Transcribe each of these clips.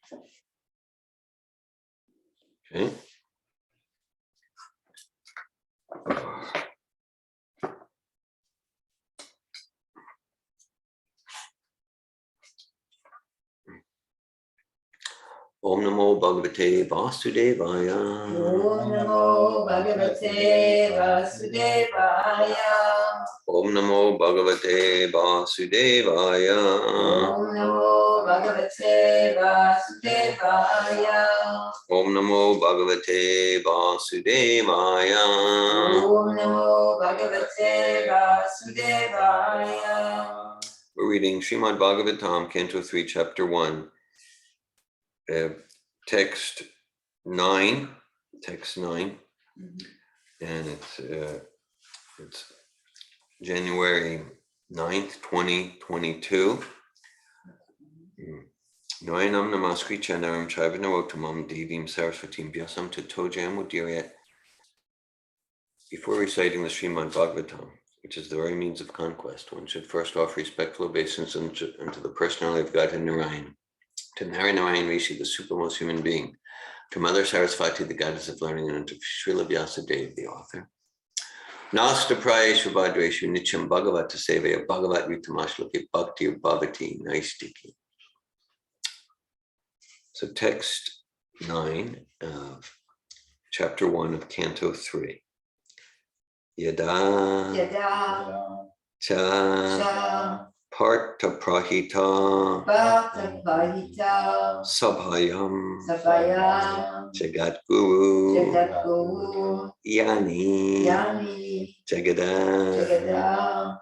Okay. Om Namo Bhagavate Vasudevaya. Om Namo Bhagavate Vasudevaya. Om Namo Bhagavate Vasudevaya. Om Namo Bhagavate Vasudevaya. Om Namo Bhagavate Vasudevaya. Om Namo Bhagavate Vasudevaya. We're reading Srimad Bhagavatam, Canto 3, Chapter 1, text 9, and it's January 9th, 2022. Noyanam namaskri chandaram chaivanavotamam devim saraswatim vyasam tatojam udiriat. Before reciting the Srimad Bhagavatam, which is the very means of conquest, one should first offer respectful obeisance unto the personality of Godhead Narayan, to Narayan Rishi, the supermost human being, to Mother Saraswati, the goddess of learning, and to Srila Vyasadeva, the author. Nasta prayeshu bhadreshu nityam bhagavata sevaya bhagavat ritamashloke bhakti bhavati naistiki. So text 9 of chapter 1 of Canto 3. Yada cha parta prahita sabhayam jagat guru yani jagada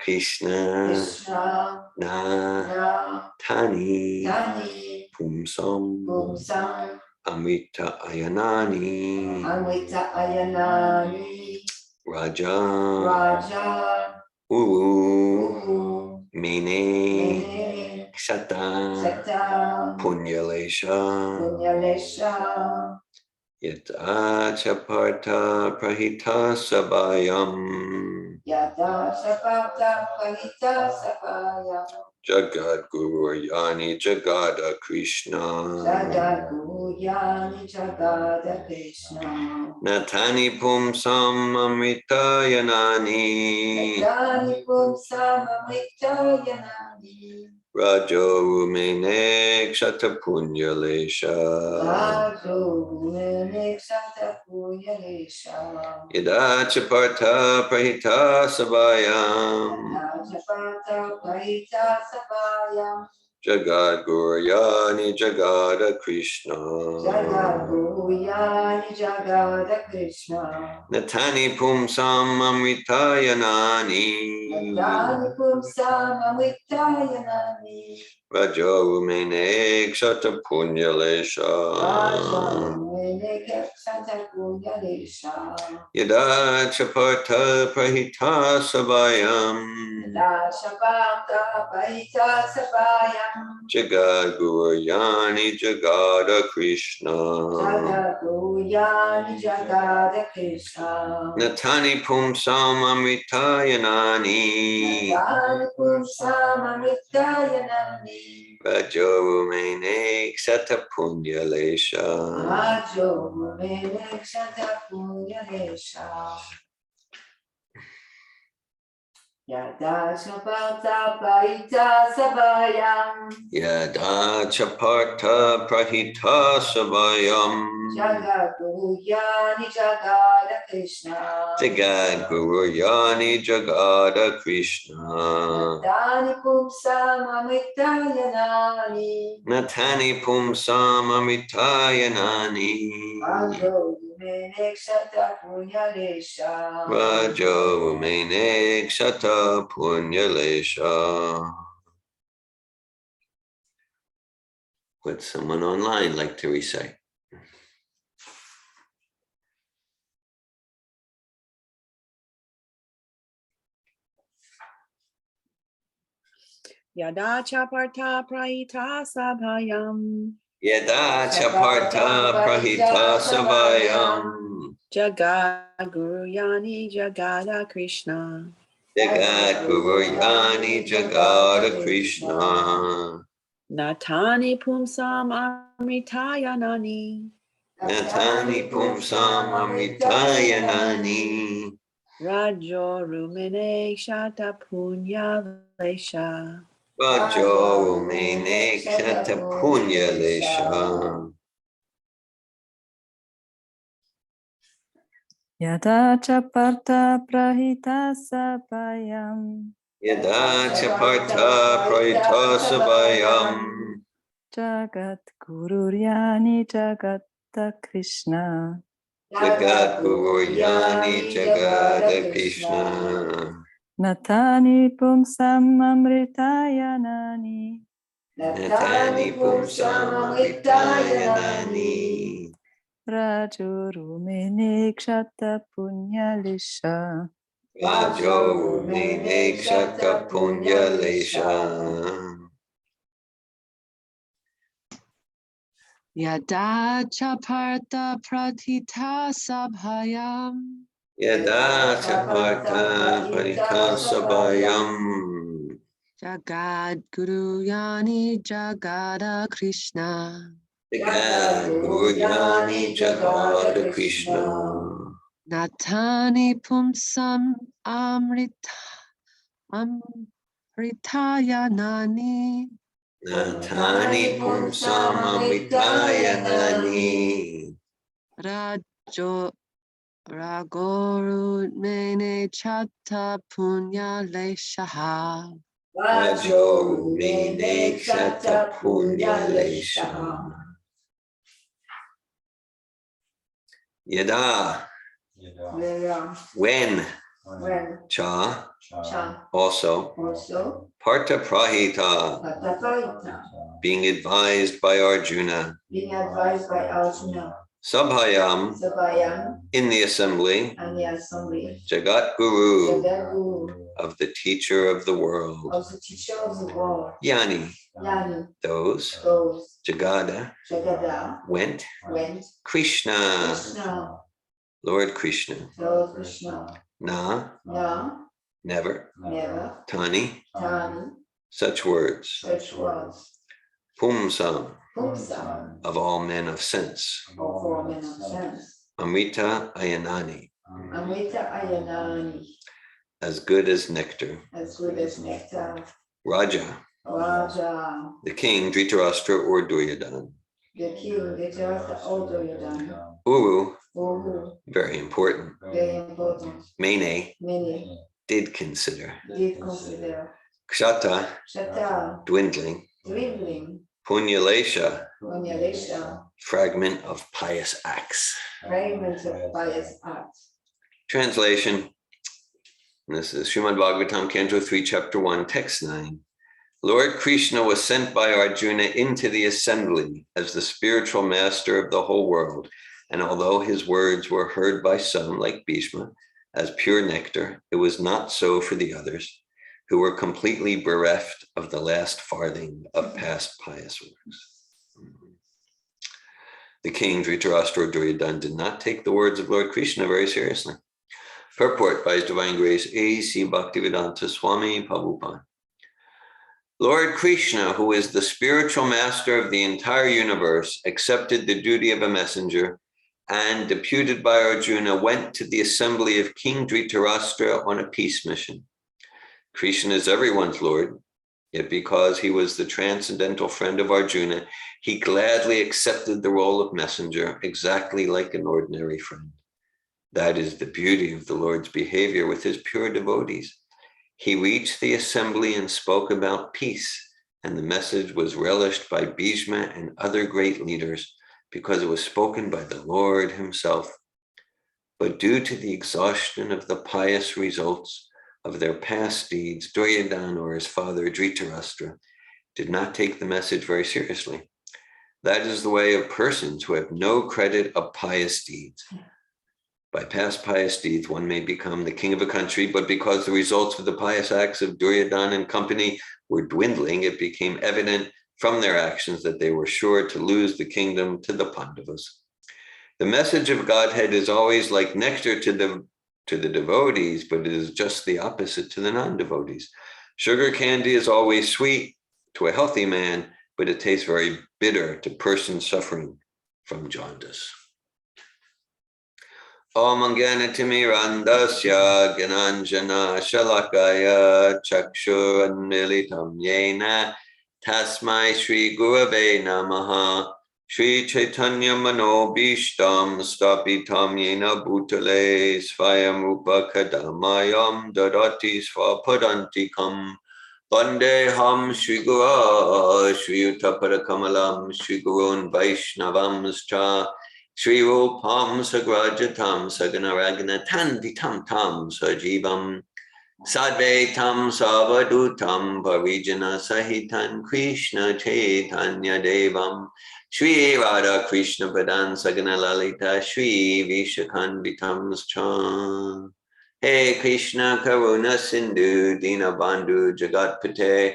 krishna na tani pumsam amrita ayanani Raja Uru Mene Kshata Punyalesha Yata Chaparta Prahita Sabayam Jagat Guru Yani Jagada Krishna Natani Pumsam Amritayanani Rajo Rumene Kshata Punyalesha Yada Chaparta Prahita Sabayam Jagat Guruyani Jagada Krishna Natani Pumsam Amritayanani Rajo Rumene Kshata Punyalesha Yada Chaparta Prahita Sabayam Jagat Guruyani Jagada Krishna Natani Pumsam Amritayanani Rajo Rumene Kshata Punyalesha. Yada Chaparta Prahita Sabayam Jagat Guruyani Jagada Krishna Natani Pumsam Amritayanani Rajo Rumene Kshata Punyalesha. Would someone online like to recite? Yada Chaparta Prahita Sabhayam Yada Chaparta Prahita Sabayam Jagat Guruyani Jagada Krishna Jagat Guruyani Jagada Krishna Natani Pumsam amritayanani. Natani pumsam amritayanani. Rajo rumene shata punya lesha. Vajo umene kshata punya lesha. Yada chaparta prahita sapayam. Yada chaparta prayita sabayam. Jagat Gururyani Jagata Krishna. Jagat Gururyani Jagata Krishna. Natani Pumsam Amritayanani. Natani Pumsam Amritayanani. Rajurumene Kshata Punyalisha. Rajo Mene Kshata Punya Lesha. Yada chaparta pratita sabhayam. Yada chaparta parita sabayam. Jagad Guru Yani Jagada Krishna. Jagat Gururyani Jagata Krishna. Natani Pumsam Amritayanani. Natani Pumsam Amritayanani. Ragoru Mene Chatta Punya Leshaha. Rajo Mene Kshata Punya Lesha. Yada, when, cha, also, parta prahita, being advised by Arjuna, Sabhayam, in the assembly, Jagat Guru, of the teacher of the world, Yani, those, Jagada, went, Krishna, Lord Krishna, Na, never, Tani, such words, Pumsam, of all men of sense, Amrita Ayanani, as good as nectar, Raja, the king, Dhritarashtra or Duryodhana, Uru, very important, Mene, did consider, Kshata, dwindling, Punyalesha, fragment of pious acts. Translation. This is Srimad Bhagavatam, Canto 3, Chapter 1, Text 9. Lord Krishna was sent by Arjuna into the assembly as the spiritual master of the whole world. And although his words were heard by some, like Bhishma, as pure nectar, it was not so for the others, who were completely bereft of the last farthing of past pious works. The king, Dhritarashtra Duryodhana, did not take the words of Lord Krishna very seriously. Purport by His Divine Grace, A.C. Bhaktivedanta Swami Prabhupada. Lord Krishna, who is the spiritual master of the entire universe, accepted the duty of a messenger and, deputed by Arjuna, went to the assembly of King Dhritarashtra on a peace mission. Krishna is everyone's Lord, yet because he was the transcendental friend of Arjuna, he gladly accepted the role of messenger, exactly like an ordinary friend. That is the beauty of the Lord's behavior with his pure devotees. He reached the assembly and spoke about peace, and the message was relished by Bhishma and other great leaders because it was spoken by the Lord himself. But due to the exhaustion of the pious results of their past deeds, Duryodhana or his father Dhritarashtra did not take the message very seriously. That is the way of persons who have no credit of pious deeds. By past pious deeds, one may become the king of a country, but because the results of the pious acts of Duryodhana and company were dwindling, it became evident from their actions that they were sure to lose the kingdom to the Pandavas. The message of Godhead is always like nectar to the devotees, but it is just the opposite to the non-devotees. Sugar candy is always sweet to a healthy man, but it tastes very bitter to persons suffering from jaundice. Om Gyanatimirandasya Gyananjana Shalakaya Chakshuranmilitam Yena Tasmai Shri Gurave Namaha Shri Chaitanya Manobishtam Stapitam Yena Bhutale Svayam Rupa Kadamayam Dadati Svapadantikam Vandeham Shri Guru Shri Utaparakamalam Shri Gurun Vaishnavamscha Shri Rupam Sagrajatam Saganaraganatam Vitam Tam Sajivam Sadvaitam Savadutam Parijana Sahitan Krishna Chaitanya Devam Shri Radha Krishna Padan Sagana Lalita Shri Vishakanvitam Cha Hey Krishna Karuna Sindhu Dina Bandhu Jagatpate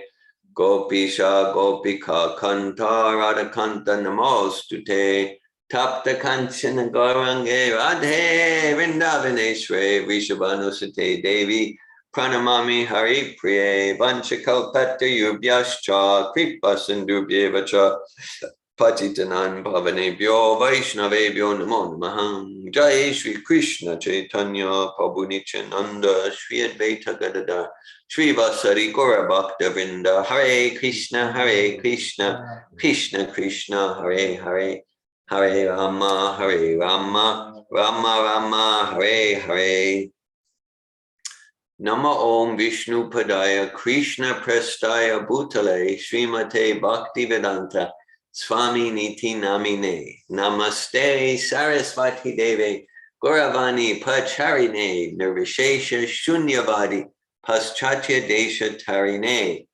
Gopisha Gopika Kanta Radha Kanta Namostute Tapta Kanchana Gaurange Radhe Vrindavaneshware Vrishabhanusate Devi Pranamami Hari Priye Vanchakalpata Yubhyascha Kripa Sindhubhyevacha Patitanam Pavanebhyo Vaishnavebhyo Namo Namaham Jai Shri Krishna Chaitanya Prabhu Nityananda Shri Advaita Gadadhar Shri Vasari Gaura Bhakta Vrinda Hare Krishna Krishna Krishna Hare Hare Hare Rama, Rama Rama, Hare Hare. Nama Om Vishnu Padaya Krishna Prestaya Bhutale Srimate Bhaktivedanta Swami Niti Namine Namaste Saraswati Deve Gauravani Pacharine Nirvishesha Shunyavadi Paschatya Desha Tarine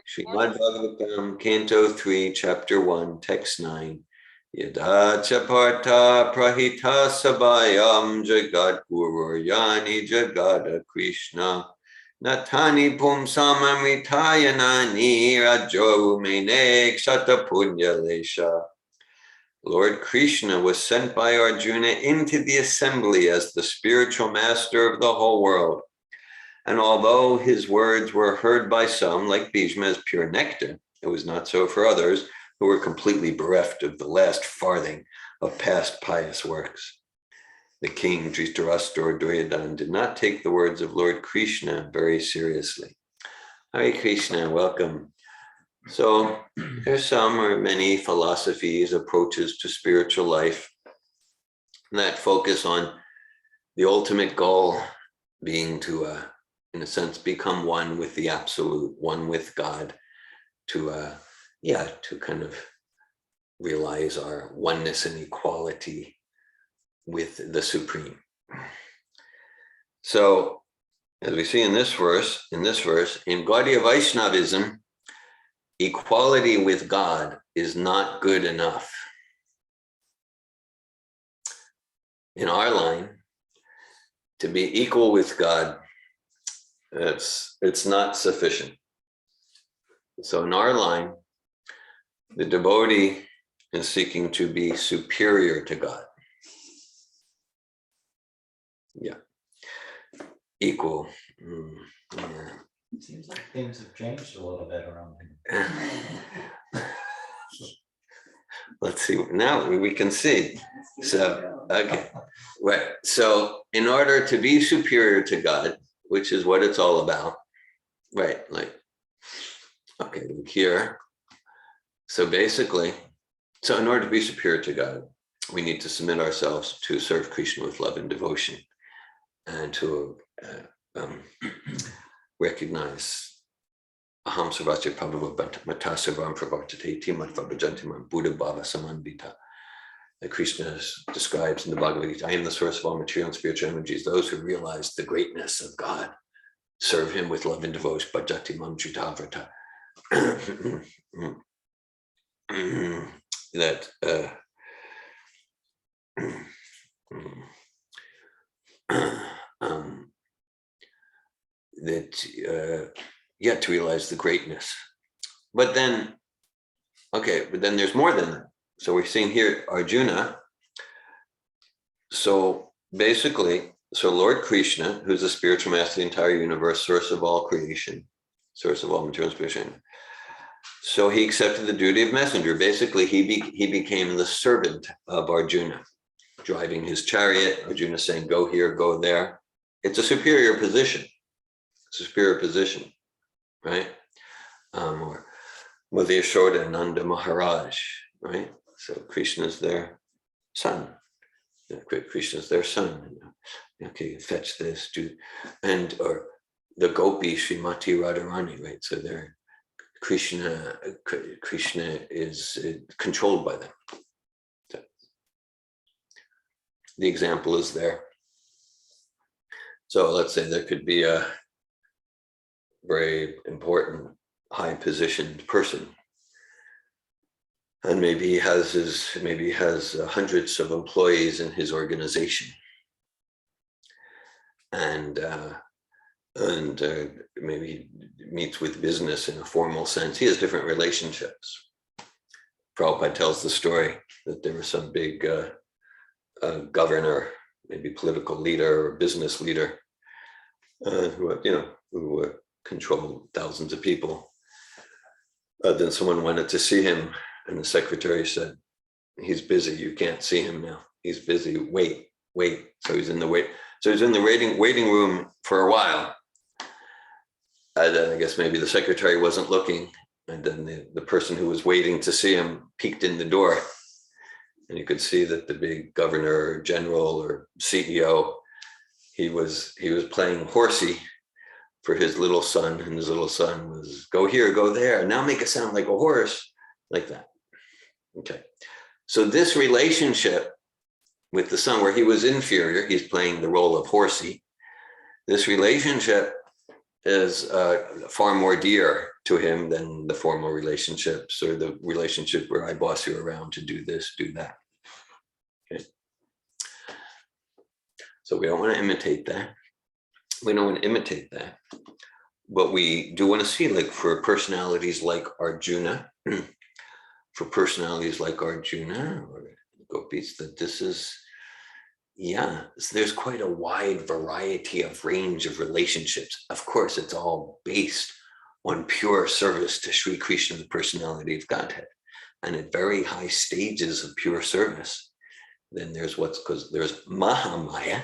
Srimad Bhagavatam Canto 3 Chapter 1 Text 9 Yada chaparta prahita sabayam jagat guru yani jagada Krishna natani pumsam amritayanani rajo mene kshata punya lesha. Lord Krishna was sent by Arjuna into the assembly as the spiritual master of the whole world. And although his words were heard by some, like Bhishma, as pure nectar, it was not so for others, who were completely bereft of the last farthing of past pious works. The king, Dhritarashtra or Duryodhana, did not take the words of Lord Krishna very seriously. Hare Krishna, welcome. So there's some or many philosophies, approaches to spiritual life that focus on the ultimate goal being to, in a sense, become one with the absolute, one with God, to kind of realize our oneness and equality with the Supreme. So, as we see in this verse, in Gaudiya Vaishnavism, equality with God is not good enough. In our line, to be equal with God, it's not sufficient. So in our line, the devotee is seeking to be superior to God. Yeah. Equal. Yeah. Seems like things have changed a little bit around here. Let's see. Now we can see. So, okay. Right. So in order to be superior to God, which is what it's all about, right? Like, okay, here. So basically, in order to be superior to God, we need to submit ourselves to serve Krishna with love and devotion, and to recognize aham sarvasya prabhava matasarvam pravartate timatva bhajantimam buddha bhava samandita. That Krishna describes in the Bhagavad Gita, I am the source of all material and spiritual energies. Those who realize the greatness of God serve him with love and devotion. Bhajatimam chitavrata. That yet to realize the greatness. But then there's more than that. So we're seeing here Arjuna. So basically, Lord Krishna, who's the spiritual master of the entire universe, source of all creation, source of all material inspiration, So he accepted the duty of messenger. Basically, he became the servant of Arjuna, driving his chariot. Arjuna saying, go here, go there. It's a superior position. It's a superior position, right? Or with Yashoda, Nanda Maharaj, right? So Krishna's their son. Krishna's their son. Okay, fetch this, do, and or the gopi Srimati Radharani, right? So they're Krishna is controlled by them. So the example is there. So let's say there could be a very important, high positioned person, and maybe he has hundreds of employees in his organization, and maybe he meets with business in a formal sense. He has different relationships. Prabhupada tells the story that there was some big governor, maybe political leader or business leader, who controlled thousands of people. Then someone wanted to see him, and the secretary said, "He's busy. You can't see him now. He's busy. Wait." So he's in the waiting room for a while. And then I guess maybe the secretary wasn't looking, and then the person who was waiting to see him peeked in the door, and you could see that the big governor or general or CEO, he was playing horsey for his little son, and his little son was, go here, go there, now make it sound like a horse, like that. Okay, so this relationship with the son, where he was inferior, he's playing the role of horsey. This relationship is far more dear to him than the formal relationships or the relationship where I boss you around to do this, do that. Okay. So we don't want to imitate that. We don't want to imitate that. But we do want to see, like, for personalities like Arjuna, or gopis, that this is, there's quite a wide variety of range of relationships. Of course, it's all based on pure service to Sri Krishna, the personality of Godhead. And at very high stages of pure service, then there's there's Mahamaya.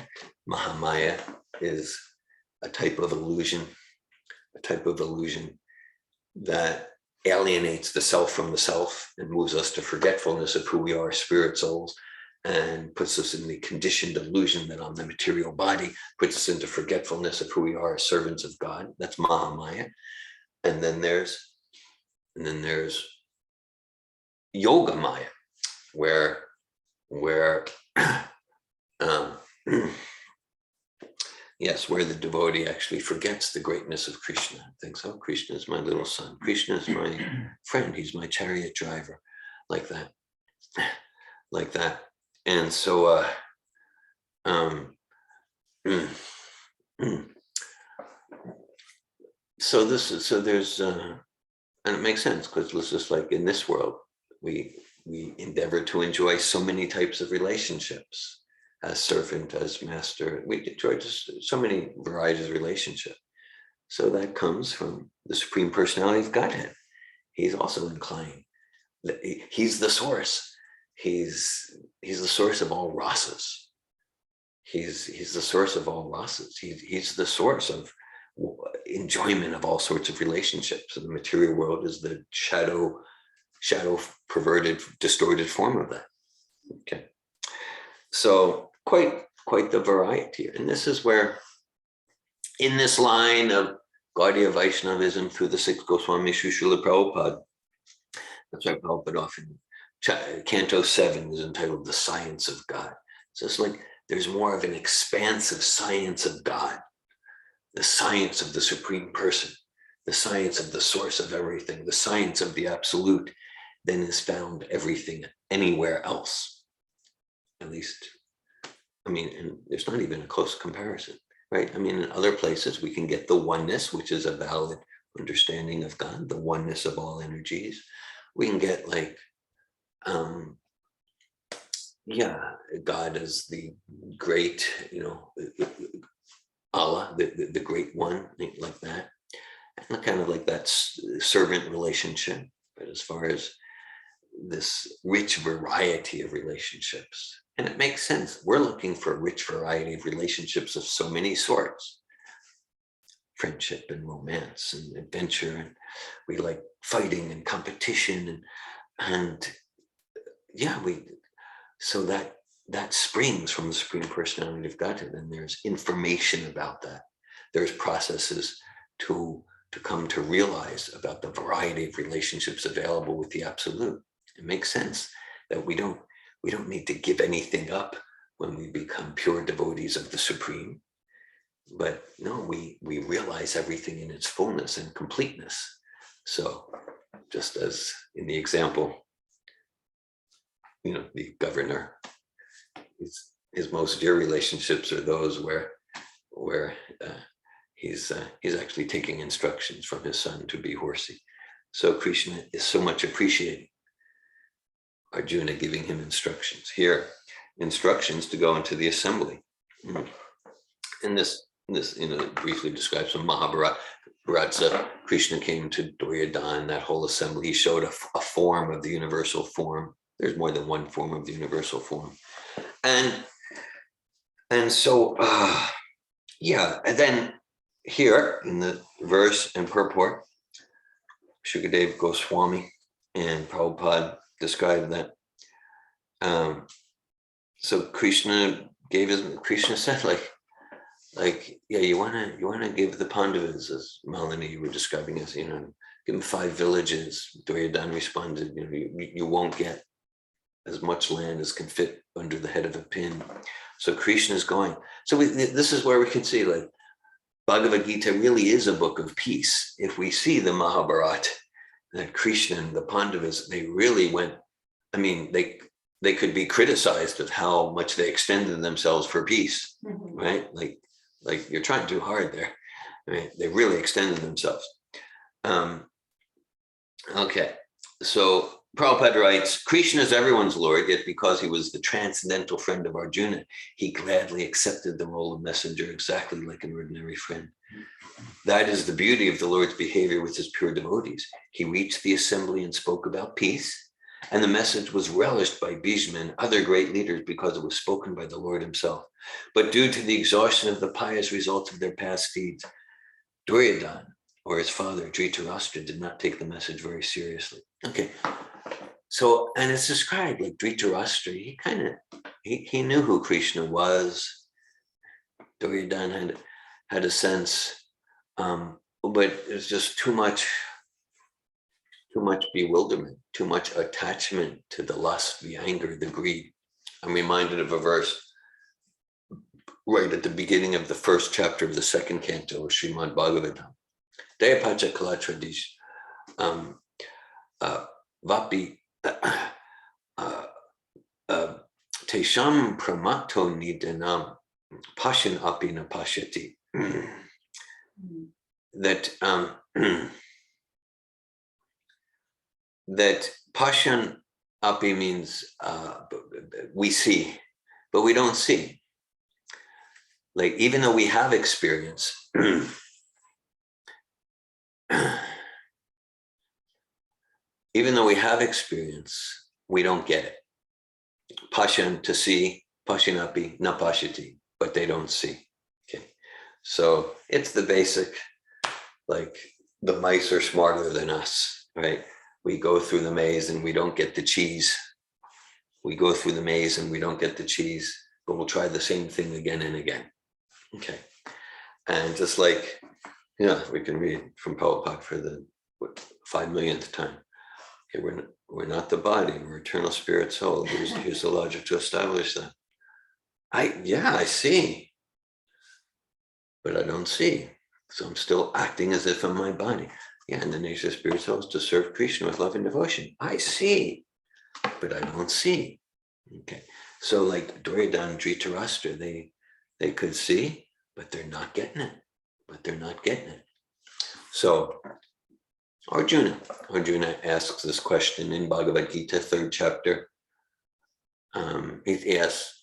Mahamaya is a type of illusion that alienates the self from the self and moves us to forgetfulness of who we are, spirit souls, and puts us in the conditioned illusion that on the material body, puts us into forgetfulness of who we are as servants of God. That's Mahamaya. And then there's Yoga Maya, where where the devotee actually forgets the greatness of Krishna, thinks, oh, Krishna is my little son, Krishna is my friend, he's my chariot driver, like that. And so there's and it makes sense, because it's just like in this world, we endeavor to enjoy so many types of relationships, as servant, as master. We enjoy just so many varieties of relationship. So that comes from the Supreme Personality of Godhead. He's also inclined. He's the source. He's the source of all rasas. He's the source of all rasas. He's the source of enjoyment of all sorts of relationships. So the material world is the shadow perverted, distorted form of that. Okay. So quite the variety. And this is where, in this line of Gaudiya Vaishnavism through the six Goswamis, Srila Prabhupada, that's why Prabhupada often, Canto 7 is entitled The Science of God. So it's like there's more of an expansive science of God, the science of the Supreme Person, the science of the source of everything, the science of the Absolute, than is found everything anywhere else. At least, I mean, and there's not even a close comparison, right? I mean, in other places, we can get the oneness, which is a valid understanding of God, the oneness of all energies. We can get like, God is the great, Allah, the great one, like that. And kind of like that servant relationship, but as far as this rich variety of relationships. And it makes sense. We're looking for a rich variety of relationships of so many sorts. Friendship and romance and adventure. And we like fighting and competition. And yeah, so that springs from the Supreme Personality of Godhead. And there's information about that. There's processes to come to realize about the variety of relationships available with the Absolute. It makes sense that we don't need to give anything up when we become pure devotees of the Supreme. But no, we realize everything in its fullness and completeness. So just as in the example, the governor, his most dear relationships are those where he's actually taking instructions from his son to be horsey. So Krishna is so much appreciating Arjuna giving him instructions. Here, instructions to go into the assembly. And this briefly describes from Mahabharata. Krishna came to Duryodhana, that whole assembly. He showed a form of the universal form. There's more than one form of the universal form. And so, and then here in the verse and purport, Shukadev Goswami and Prabhupada described that. So Krishna said, yeah, you wanna give the Pandavas, as Malini you were describing as, give them 5 villages. Duryodhana responded, you won't get as much land as can fit under the head of a pin. So Krishna is going. So this is where we can see, like, Bhagavad Gita really is a book of peace. If we see the Mahabharata, that Krishna and the Pandavas, they really went, they could be criticized of how much they extended themselves for peace, right? Like you're trying too hard there. They really extended themselves. Okay, so Prabhupada writes, Krishna is everyone's Lord, yet because he was the transcendental friend of Arjuna, he gladly accepted the role of messenger exactly like an ordinary friend. That is the beauty of the Lord's behavior with his pure devotees. He reached the assembly and spoke about peace, and the message was relished by Bhishma and other great leaders because it was spoken by the Lord himself. But due to the exhaustion of the pious results of their past deeds, Duryodhana, or his father, Dhritarashtra, did not take the message very seriously. Okay, so, and it's described like Dhritarashtra, he knew who Krishna was. Duryodhana had a sense, but it's just too much bewilderment, too much attachment to the lust, the anger, the greed. I'm reminded of a verse right at the beginning of the first chapter of the second canto of Srimad Bhagavatam. Deyapacha Kalatradish Vapi Tesham Pramato Nidanam Pashan Api na Pashyati. That Pashan Api means we see, but we don't see. Like, even though we have experience, we don't get it. Pashan, to see, Pashanapi, na pashyati, but they don't see. Okay, so it's the basic, like, the mice are smarter than us, right? We go through the maze and we don't get the cheese. We go through the maze and we don't get the cheese, but we'll try the same thing again and again. Okay, and just like, we can read from Prabhupada for the 5 millionth time. Okay, we're not the body, we're eternal spirit soul. Here's the logic to establish that. I see, but I don't see. So I'm still acting as if I'm my body. Yeah, and the nature of spirit soul is to serve Krishna with love and devotion. I see, but I don't see. Okay, so like Duryodhana and Dhritarashtra, they could see, but they're not getting it. So Arjuna asks this question in Bhagavad Gita, 3rd chapter. He asks,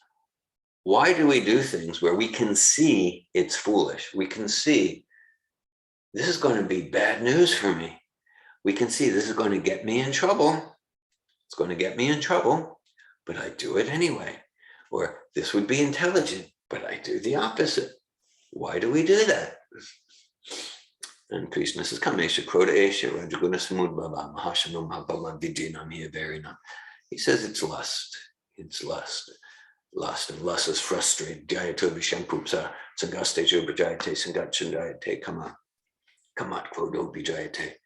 why do we do things where we can see it's foolish? We can see this is going to be bad news for me. We can see this is going to get me in trouble. It's going to get me in trouble, but I do it anyway. Or this would be intelligent, but I do the opposite. Why do we do that? And Krishna says, Kamesha, Kroda Esha, Rajaguna Samudbhava, Mahashanam Habhava Vidyanam Hiyaverinam. He says it's lust. It's lust. Lust, and lust is frustrated. Jayatu Vishampupsa, Sangaste Jubajayate, Sangatchandayate, Kamat Krodo Vijayate.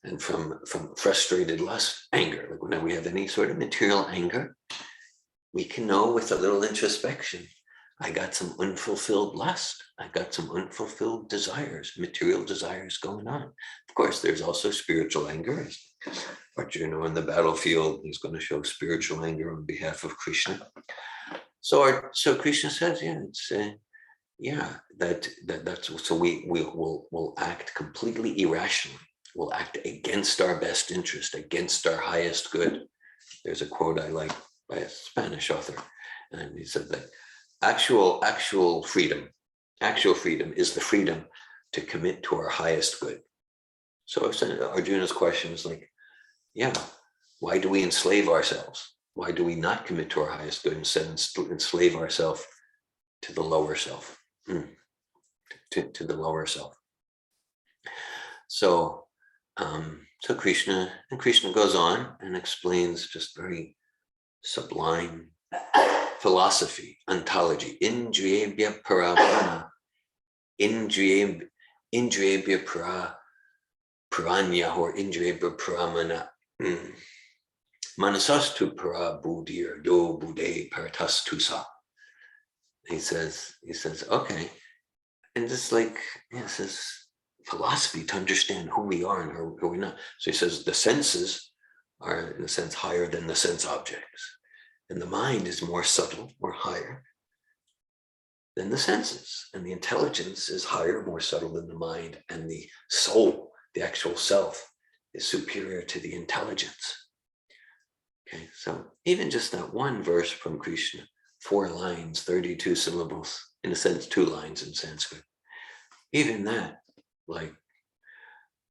And from frustrated lust, anger, like whenever we have any sort of material anger, we can know with a little introspection, I got some unfulfilled lust. I got some unfulfilled desires, material desires going on. Of course, there's also spiritual anger. Arjuna on the battlefield, he's going to show spiritual anger on behalf of Krishna. So Krishna says, that's so we'll act completely irrationally. We'll act against our best interest, against our highest good. There's a quote I like by a Spanish author, and he said that actual freedom is the freedom to commit to our highest good. So Arjuna's question is like, why do we enslave ourselves? Why do we not commit to our highest good, instead enslave ourselves to the lower self, to the lower self? So Krishna goes on and explains just very sublime philosophy, ontology. Indriyebhya parapana, indriyebhya paranya, or indriyebhya paramana. Manasastu para buddhir do buddhe paratastusa. He says, okay, and it's like, this is philosophy to understand who we are and who we're not. So he says the senses are, in a sense, higher than the sense objects. And the mind is more subtle, more higher than the senses. And the intelligence is higher, more subtle than the mind. And the soul, the actual self, is superior to the intelligence. Okay, so even just that one verse from Krishna, 4 lines, 32 syllables, in a sense, 2 lines in Sanskrit. Even that, like,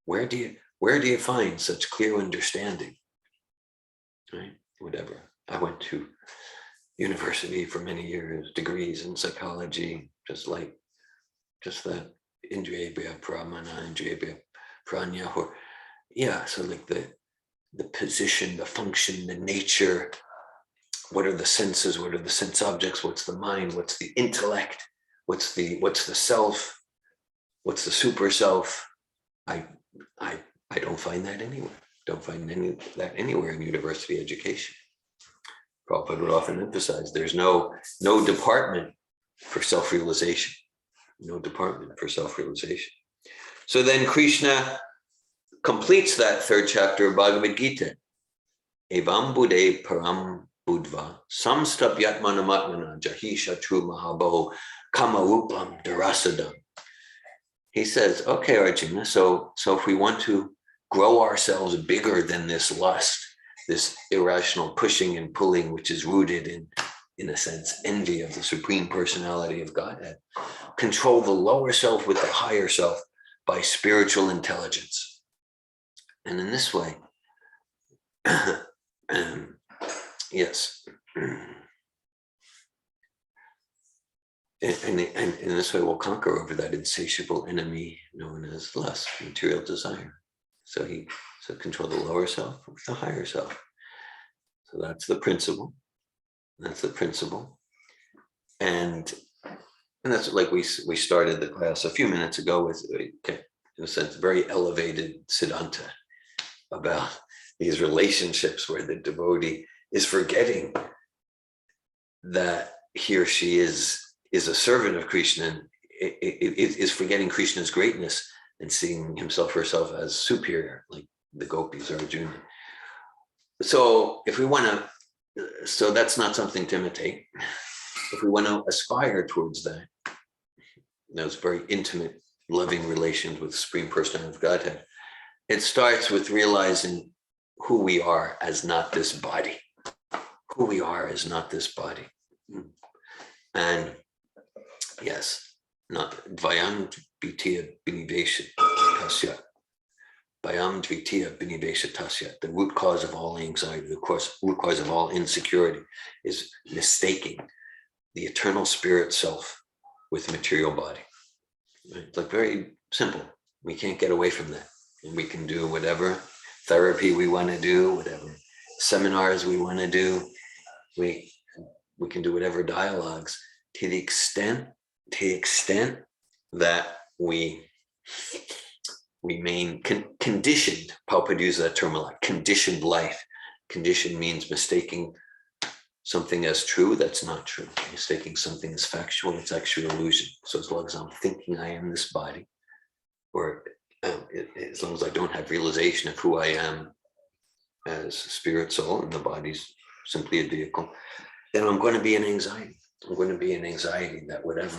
where do you find such clear understanding? Right? Whatever. I went to university for many years, degrees in psychology, just that Indriyebhya Pramana, Indriyebhya Pranya, or so like the position, the function, the nature, what are the senses, what are the sense objects, what's the mind, what's the intellect, what's the self, what's the super self? I don't find that anywhere. Don't find that anywhere in university education. Prabhupada would often emphasize there's no department for self-realization. No department for self-realization. So then Krishna completes that 3rd chapter of Bhagavad Gita. Evam buddhe param buddva samstapyatmanamatmana jahi shatru mahabaho kamarupam darasadam. He says, okay, Arjuna, so if we want to grow ourselves bigger than this lust, this irrational pushing and pulling, which is rooted in a sense, envy of the Supreme Personality of Godhead, control the lower self with the higher self by spiritual intelligence. And in this way, yes. And in this way, we'll conquer over that insatiable enemy known as lust, material desire. So control the lower self with the higher self. So that's the principle. That's the principle. And that's like we started the class a few minutes ago with, in a sense, very elevated Siddhanta about these relationships where the devotee is forgetting that he or she is a servant of Krishna, and is forgetting Krishna's greatness and seeing himself or herself as superior, like the gopis or Arjuna. So if we want to, so that's not something to imitate. If we want to aspire towards that, those very intimate, loving relations with the Supreme Personality of Godhead, it starts with realizing who we are as not this body. Who we are as not this body. And yes, not Vayam Bhitiya Binivesha tasya. Bayam dvitiya binivesha tasya. The root cause of all anxiety, the root cause of all insecurity is mistaking the eternal spirit self with material body. Right? It's like very simple. We can't get away from that. And we can do whatever therapy we want to do, whatever seminars we want to do. We can do whatever dialogues to the extent that we remain conditioned. Prabhupada used that term a lot, conditioned life. Condition means mistaking something as true that's not true. Mistaking something as factual, it's actually illusion. So as long as I'm thinking I am this body, or as long as I don't have realization of who I am as spirit soul and the body's simply a vehicle, then I'm going to be in anxiety. I'm going to be in anxiety that whatever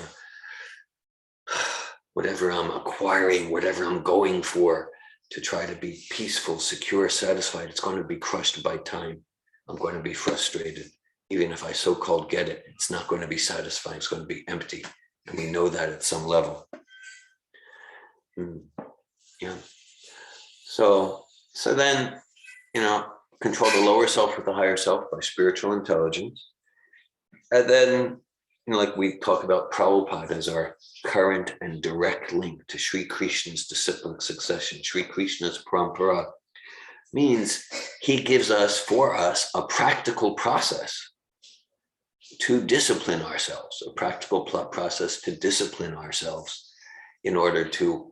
I'm acquiring, whatever I'm going for to try to be peaceful, secure, satisfied, it's going to be crushed by time. I'm going to be frustrated. Even if I so-called get it, it's not going to be satisfying. It's going to be empty. And we know that at some level. Yeah. So then, control the lower self with the higher self by spiritual intelligence. And then, like we talk about Prabhupada as our current and direct link to Sri Krishna's disciplic succession. Sri Krishna's parampara means he gives us, for us, a practical process to discipline ourselves, a practical process to discipline ourselves in order to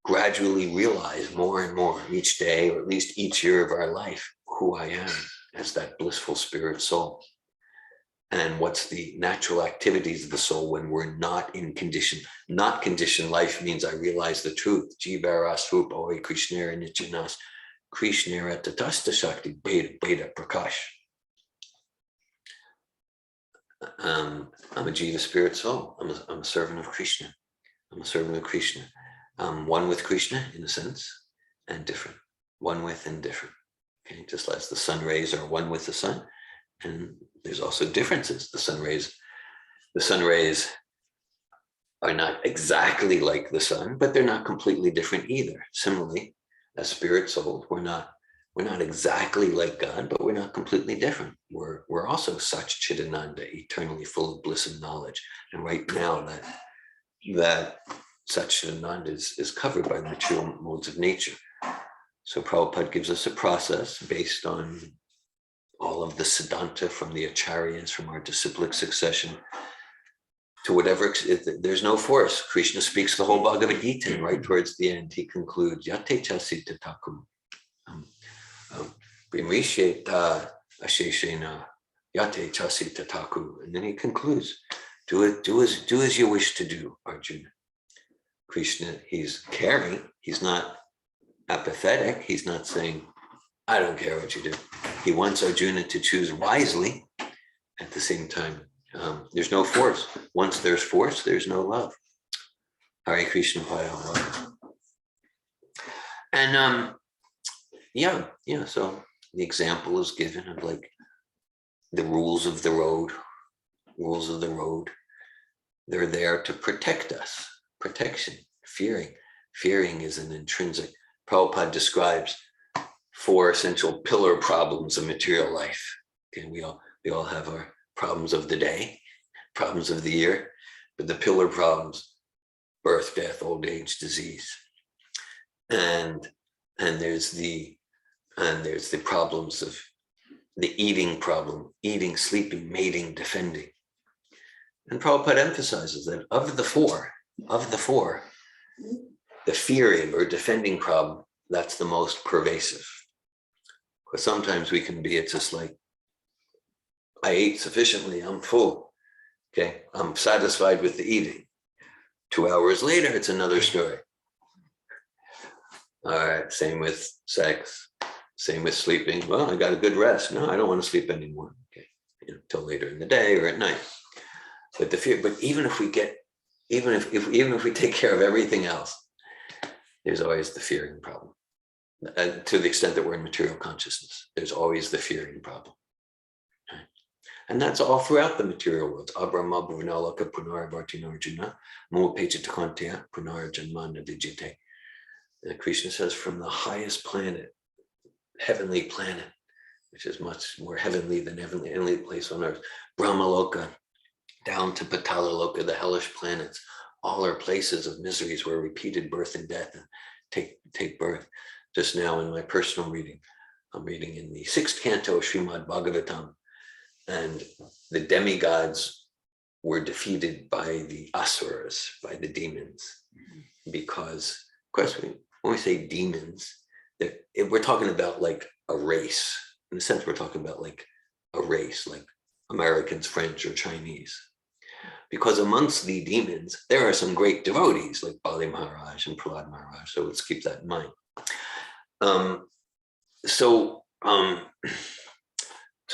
gradually realize more and more each day, or at least each year of our life, who I am as that blissful spirit soul. And what's the natural activities of the soul when we're not in condition. Not conditioned life means I realize the truth. Jivara Srupa Oi Krishnera Nityanas Krishnera Tatasta Shakti Beta Prakash. I'm a Jiva spirit soul. I'm a servant of Krishna. I'm a servant of Krishna. I'm one with Krishna in a sense, and different. One with and different. Okay, just as the sun rays are one with the sun, and there's also differences. The sun rays are not exactly like the sun, but they're not completely different either. Similarly, as spirit souls, we're not exactly like God, but we're not completely different. We're also Sach Chidananda, eternally full of bliss and knowledge. And right now that Sach Chidananda is covered by the material modes of nature. So Prabhupada gives us a process based on all of the Siddhanta from the Acharyas, from our disciplic succession, to whatever, there's no force. Krishna speaks the whole Bhagavad Gita, and right towards the end, he concludes, Yate chasita taku. Vimrisheta asheshena yate chasita taku. And then he concludes, do as you wish to do, Arjuna. Krishna, he's caring, he's not apathetic, he's not saying, I don't care what you do. He wants Arjuna to choose wisely. At the same time, there's no force. Once there's force, there's no love. Hare Krishna Paya. And so the example is given of like the rules of the road. Rules of the road. They're there to protect us. Protection, fearing. Fearing is an intrinsic. Prabhupada describes 4 essential pillar problems of material life. Okay, we all have our problems of the day, problems of the year, but the pillar problems: birth, death, old age, disease, and there's the problems of the eating problem: eating, sleeping, mating, defending. And Prabhupada emphasizes that of the four, the fearing or defending problem, that's the most pervasive. Because sometimes we can be, it's just like, I ate sufficiently, I'm full. Okay, I'm satisfied with the eating. 2 hours later, it's another story. All right, same with sex, same with sleeping. Well, I got a good rest. No, I don't want to sleep anymore. Okay, till later in the day or at night. But the fear, but even if we take care of everything else, there's always the fearing problem. To the extent that we're in material consciousness, there's always the fearing problem. Okay? And that's all throughout the material world. Abrahma Bhunalaka Punaravartinarjuna Mopechitakantya Punarjanmana Vijite. And Krishna says, from the highest planet, heavenly planet, which is much more heavenly than heavenly place on earth, Brahmaloka, down to Patalaloka, the hellish planets, all are places of miseries where repeated birth and death and take birth. Just now in my personal reading, I'm reading in the 6th canto of Srimad Bhagavatam, and the demigods were defeated by the asuras, by the demons, because, of course, when we say demons, we're talking about like a race. In a sense, we're talking about like a race, like Americans, French, or Chinese. Because amongst the demons, there are some great devotees like Bali Maharaj and Prahlad Maharaj. So let's keep that in mind. So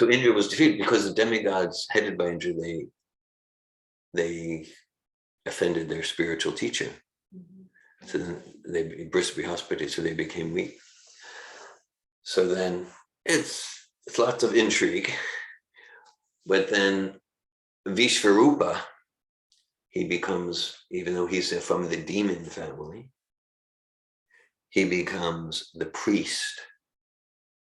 Indra was defeated because the demigods headed by Indra, they offended their spiritual teacher. So then they Brihaspati, so they became weak. So then it's lots of intrigue. But then Vishvarupa, he becomes, even though he's from the demon family, he becomes the priest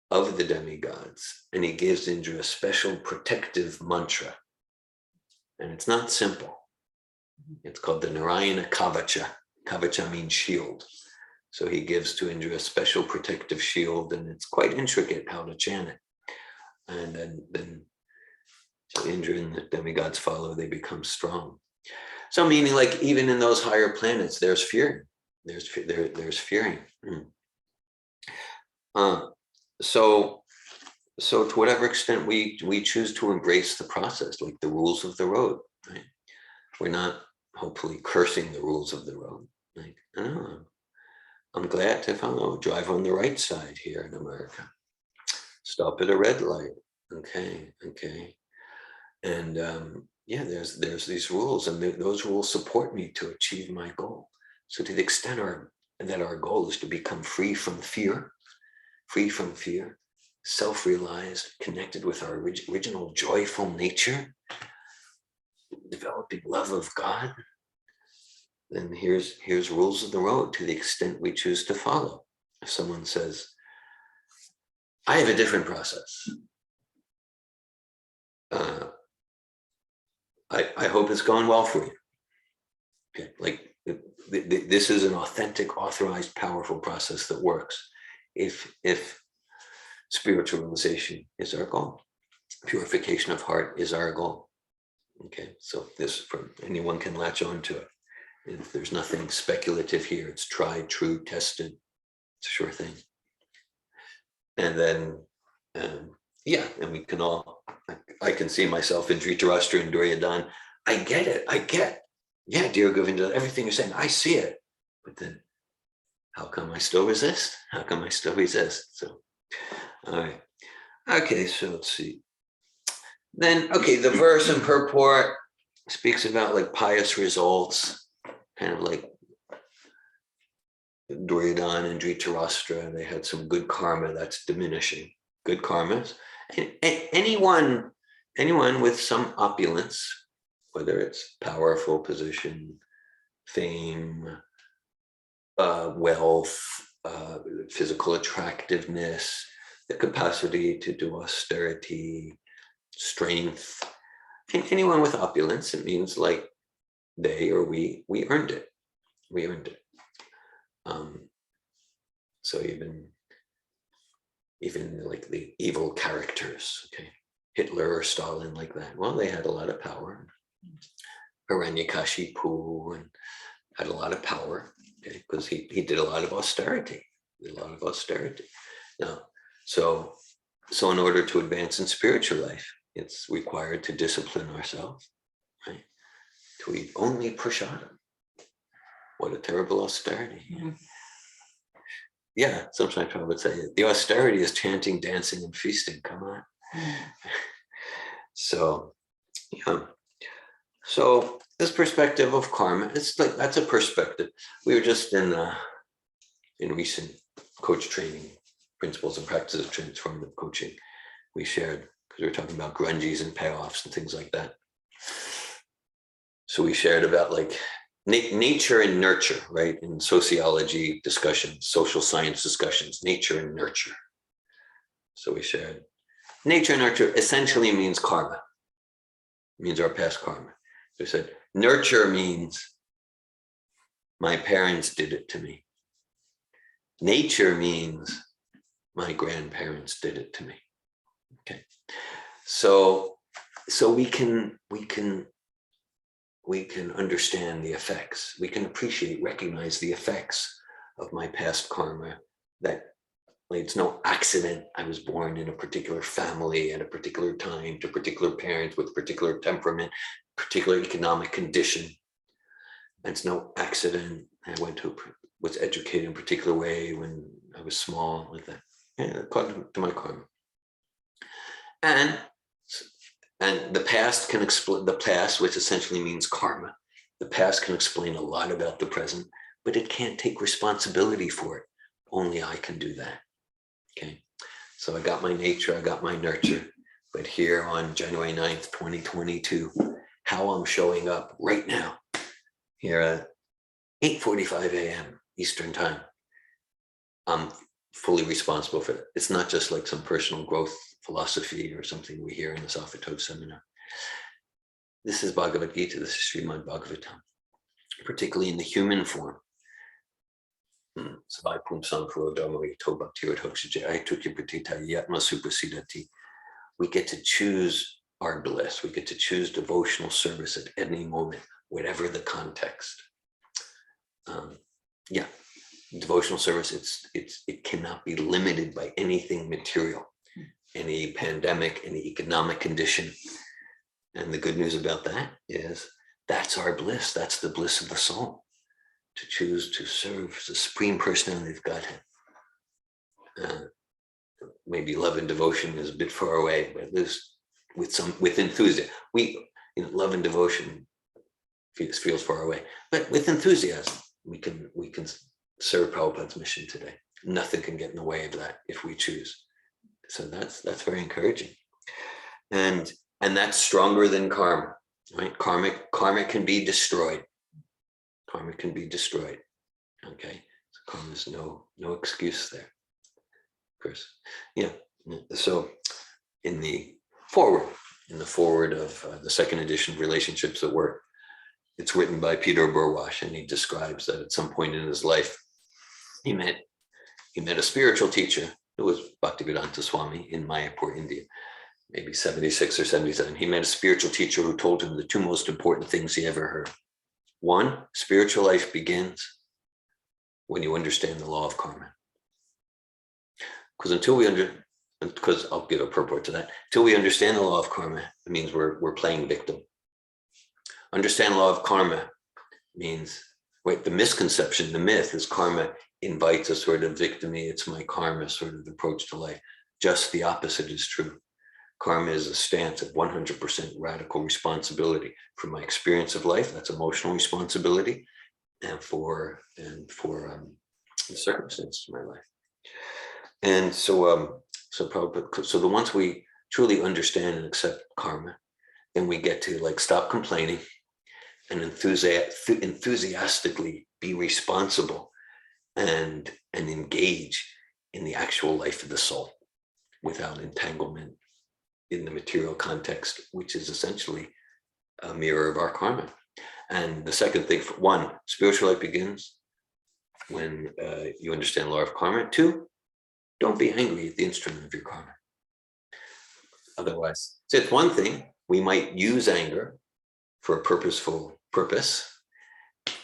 of the demigods, and he gives Indra a special protective mantra. And it's not simple. It's called the Narayana Kavacha. Kavacha means shield. So he gives to Indra a special protective shield, and it's quite intricate how to chant it. And then so Indra and the demigods follow, they become strong. So meaning, like, even in those higher planets, there's fearing. There's fearing. So to whatever extent we choose to embrace the process, like the rules of the road, right? We're not hopefully cursing the rules of the road. Like, I don't know, I'm glad to follow, drive on the right side here in America. Stop at a red light. Okay. And yeah, there's these rules, and those rules support me to achieve my goal. So to the extent that our goal is to become free from fear, self-realized, connected with our original joyful nature, developing love of God, then here's rules of the road to the extent we choose to follow. If someone says, I have a different process, I hope it's going well for you. Okay, like this is an authentic, authorized, powerful process that works. If spiritual realization is our goal, purification of heart is our goal. Okay, so this, from anyone can latch on to it. If there's nothing speculative here, it's tried, true, tested. It's a sure thing. And then, yeah, and we can all, I can see myself in Dhritarashtra and Duryodhana. I get it. Yeah, dear Govinda, everything you're saying, I see it. But then, how come I still resist? So, all right. Okay, so let's see. Then, okay, the verse and purport speaks about like pious results, kind of like Duryodhana and Dhritarashtra. They had some good karma that's diminishing. Good karmas. And anyone with some opulence, whether it's powerful position, fame, wealth, physical attractiveness, the capacity to do austerity, strength, anyone with opulence, it means like they or we earned it. So even like the evil characters, okay, Hitler or Stalin, like that, well, they had a lot of power. Hiranyakashipu and had a lot of power, okay, because he did a lot of austerity. Now, so in order to advance in spiritual life, it's required to discipline ourselves, right? To eat only prasadam. What a terrible austerity. Mm-hmm. Yeah, sometimes I would say the austerity is chanting, dancing, and feasting. Come on. So, yeah. So this perspective of karma, it's like, that's a perspective. We were just in recent coach training, principles and practices of transformative coaching. We shared, because we were talking about grunges and payoffs and things like that. So we shared about like nature and nurture, right? In sociology discussions, social science discussions, nature and nurture. So we shared nature and nurture essentially means karma, means our past karma. We said nurture means my parents did it to me. Nature means my grandparents did it to me. Okay, so we can understand the effects. We can appreciate, recognize the effects of my past karma. That it's no accident I was born in a particular family at a particular time to particular parents with particular temperament, particular economic condition. It's no accident I was educated in a particular way when I was small, like that. Yeah, according to my karma. And the past can explain the past, which essentially means karma. The past can explain a lot about the present, but it can't take responsibility for it. Only I can do that. Okay. So I got my nature, I got my nurture, but here on January 9th, 2022, how I'm showing up right now, here at 8:45 a.m. Eastern time, I'm fully responsible for it. It's not just like some personal growth philosophy or something we hear in the Safatov seminar. This is Bhagavad Gita, this is Srimad Bhagavatam, particularly in the human form. We get to choose our bliss. We get to choose devotional service at any moment, whatever the context. Yeah, devotional service, it cannot be limited by anything material, any pandemic, any economic condition. And the good news about that is that's our bliss. That's the bliss of the soul, to choose to serve the Supreme Personality of Godhead. Maybe love and devotion is a bit far away, but at least with enthusiasm. Love and devotion feels far away, but with enthusiasm, we can serve Prabhupada's mission today. Nothing can get in the way of that if we choose. So that's very encouraging, and that's stronger than karma, right? Karma can be destroyed. Karma can be destroyed. Okay, so karma is no excuse there. Of course, yeah. So in the forward of the second edition of Relationships at Work, it's written by Peter Burwash, and he describes that at some point in his life, he met a spiritual teacher who was Bhaktivedanta Swami in Mayapur, India, maybe 76 or 77. He met a spiritual teacher who told him the two most important things he ever heard. One, spiritual life begins when you understand the law of karma. Because I'll give a purport to that. Until we understand the law of karma, it means we're playing victim. Understand the law of karma means, the misconception, the myth is karma invites a sort of victimy, it's my karma sort of approach to life. Just the opposite is true. Karma is a stance of 100% radical responsibility for my experience of life. That's emotional responsibility, and for the circumstances of my life. And so the once we truly understand and accept karma, then we get to stop complaining and enthusiastically be responsible and engage in the actual life of the soul without entanglement in the material context, which is essentially a mirror of our karma. And the second thing, one, spiritual life begins when you understand the law of karma. Two, don't be angry at the instrument of your karma. Otherwise, so it's one thing, we might use anger for a purposeful purpose,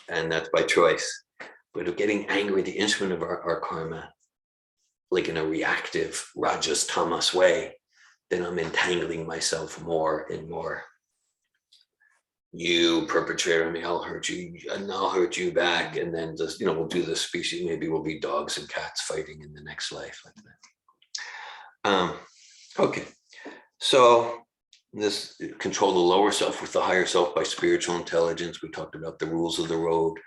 and that's by choice. But if getting angry at the instrument of our karma, like in a reactive rajas tamas way, then I'm entangling myself more and more. You perpetrate on me, I'll hurt you, and I'll hurt you back, and then just we'll do this species. Maybe we'll be dogs and cats fighting in the next life, like that. Okay, so this control the lower self with the higher self by spiritual intelligence. We talked about the rules of the road.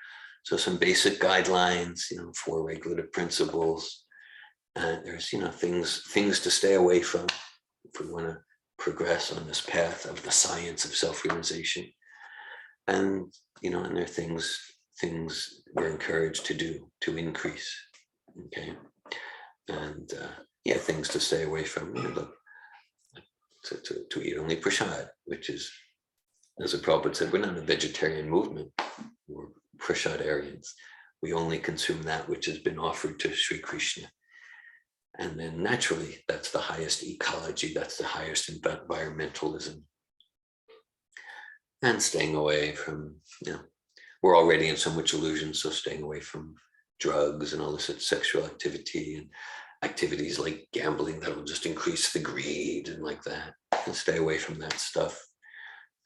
So some basic guidelines, 4 regulative principles. There's things to stay away from if we want to progress on this path of the science of self-realization. And, and there are things we're encouraged to do to increase. Okay. And things to stay away from, to eat only prasad, which is, as the Prabhupada said, we're not a vegetarian movement, we're prasadarians. We only consume that which has been offered to Sri Krishna. And then naturally, that's the highest ecology, that's the highest environmentalism. And staying away from, we're already in so much illusion, so staying away from drugs and illicit sexual activity and activities like gambling that will just increase the greed and like that, and stay away from that stuff.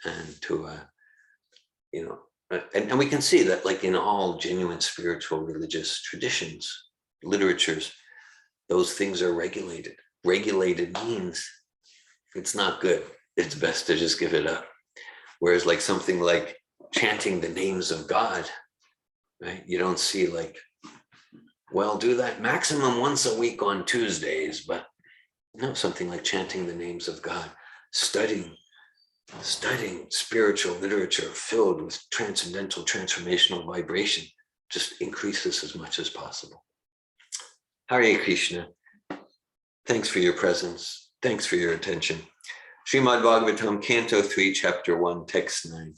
And to, and we can see that, like, in all genuine spiritual religious traditions, literatures, those things are regulated. Regulated means it's not good. It's best to just give it up. Whereas like something like chanting the names of God, right? You don't see like, well, do that maximum once a week on Tuesdays, but no, something like chanting the names of God, studying spiritual literature filled with transcendental, transformational vibration, just increase this as much as possible. Hare Krishna. Thanks for your presence. Thanks for your attention. Srimad Bhagavatam, Canto 3, Chapter 1, Text 9.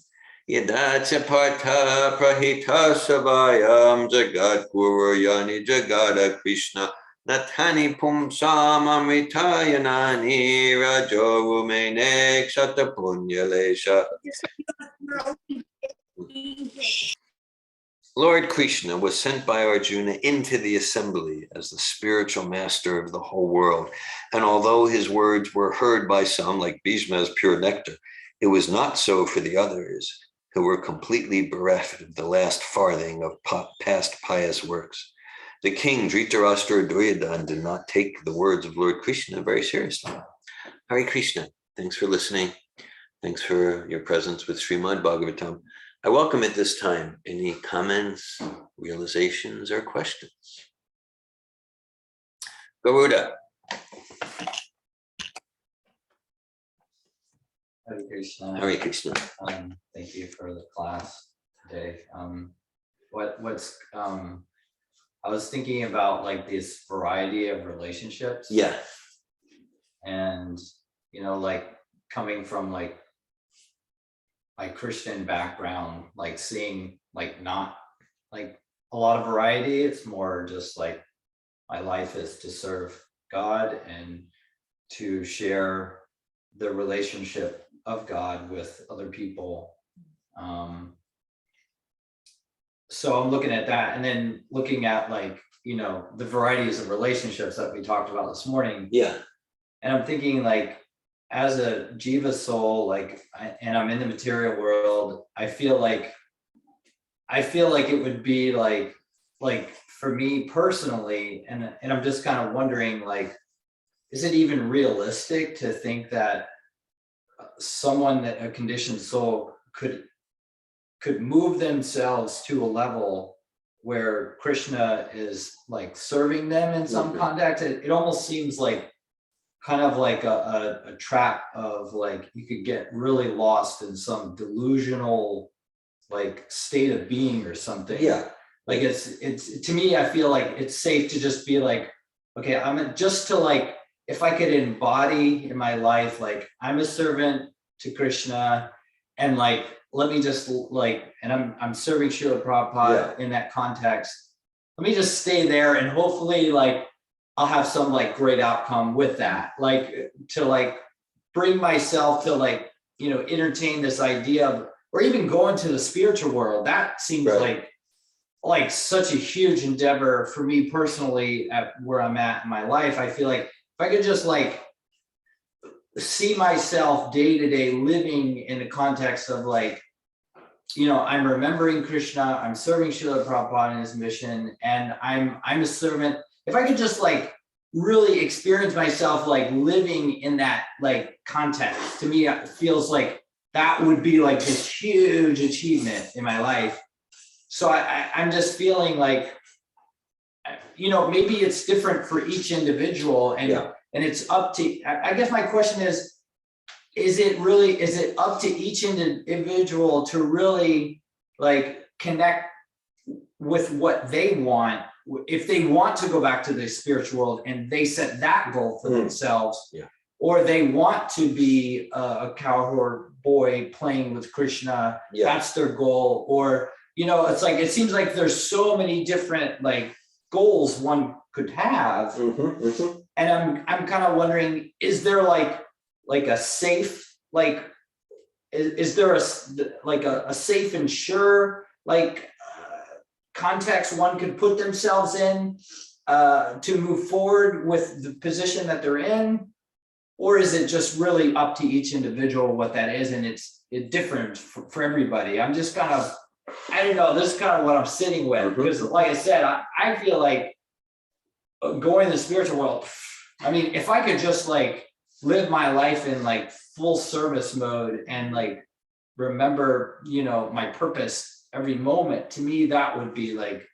Yadacha partha prahita savayam jagat guru yani jagada Krishna natani pumsam amritayanani rajo rumene kshata punyalesha. Lord Krishna was sent by Arjuna into the assembly as the spiritual master of the whole world. And although his words were heard by some, like Bhishma, as pure nectar, it was not so for the others, who were completely bereft of the last farthing of past pious works. The king, Dhritarashtra Duryodhana, did not take the words of Lord Krishna very seriously. Hare Krishna, thanks for listening. Thanks for your presence with Srimad Bhagavatam. I welcome at this time any comments, realizations, or questions. Garuda. Hare Krishna. Hare Krishna. Thank you for the class today. I was thinking about like this variety of relationships. Yeah. And, like coming from like my Christian background, like seeing like not like a lot of variety. It's more just like my life is to serve God and to share the relationship of God with other people. So I'm looking at that, and then looking at like, the varieties of relationships that we talked about this morning. Yeah. And I'm thinking like, as a jiva soul, and I'm in the material world, I feel like it would be like for me personally, and I'm just kind of wondering, like, is it even realistic to think that someone, that a conditioned soul could move themselves to a level where Krishna is like serving them in some context? It almost seems like kind of like a trap of like, you could get really lost in some delusional like state of being or something. Yeah. Like it's to me, I feel like it's safe to just be like, okay, I'm just to like, if I could embody in my life, like I'm a servant to Krishna, and like, let me just like, and I'm serving Srila Prabhupada in that context. Let me just stay there, and hopefully like I'll have some like great outcome with that, like to like bring myself to like, entertain this idea of, or even go into the spiritual world. That seems like such a huge endeavor for me personally at where I'm at in my life. I feel like if I could just like see myself day to day living in the context of like, I'm remembering Krishna, I'm serving Srila Prabhupada in his mission, and I'm a servant. If I could just like really experience myself like living in that like context, to me it feels like that would be like this huge achievement in my life. So I'm just feeling like, maybe it's different for each individual, and it's up to, I guess my question is, is it up to each individual to really like connect with what they want? If they want to go back to the spiritual world and they set that goal for themselves, or they want to be a cowherd boy playing with Krishna, that's their goal. Or, you know, it's like, it seems like there's so many different like goals one could have. And I'm kind of wondering, is there like a safe, like, is there a safe and sure, like, context one could put themselves in to move forward with the position that they're in? Or is it just really up to each individual what that is, and it's different for everybody? I'm just kind of, I don't know, this is kind of what I'm sitting with, because like I said, I feel like going in the spiritual world, I mean, if I could just like live my life in like full service mode and like remember, you know, my purpose every moment, to me, that would be like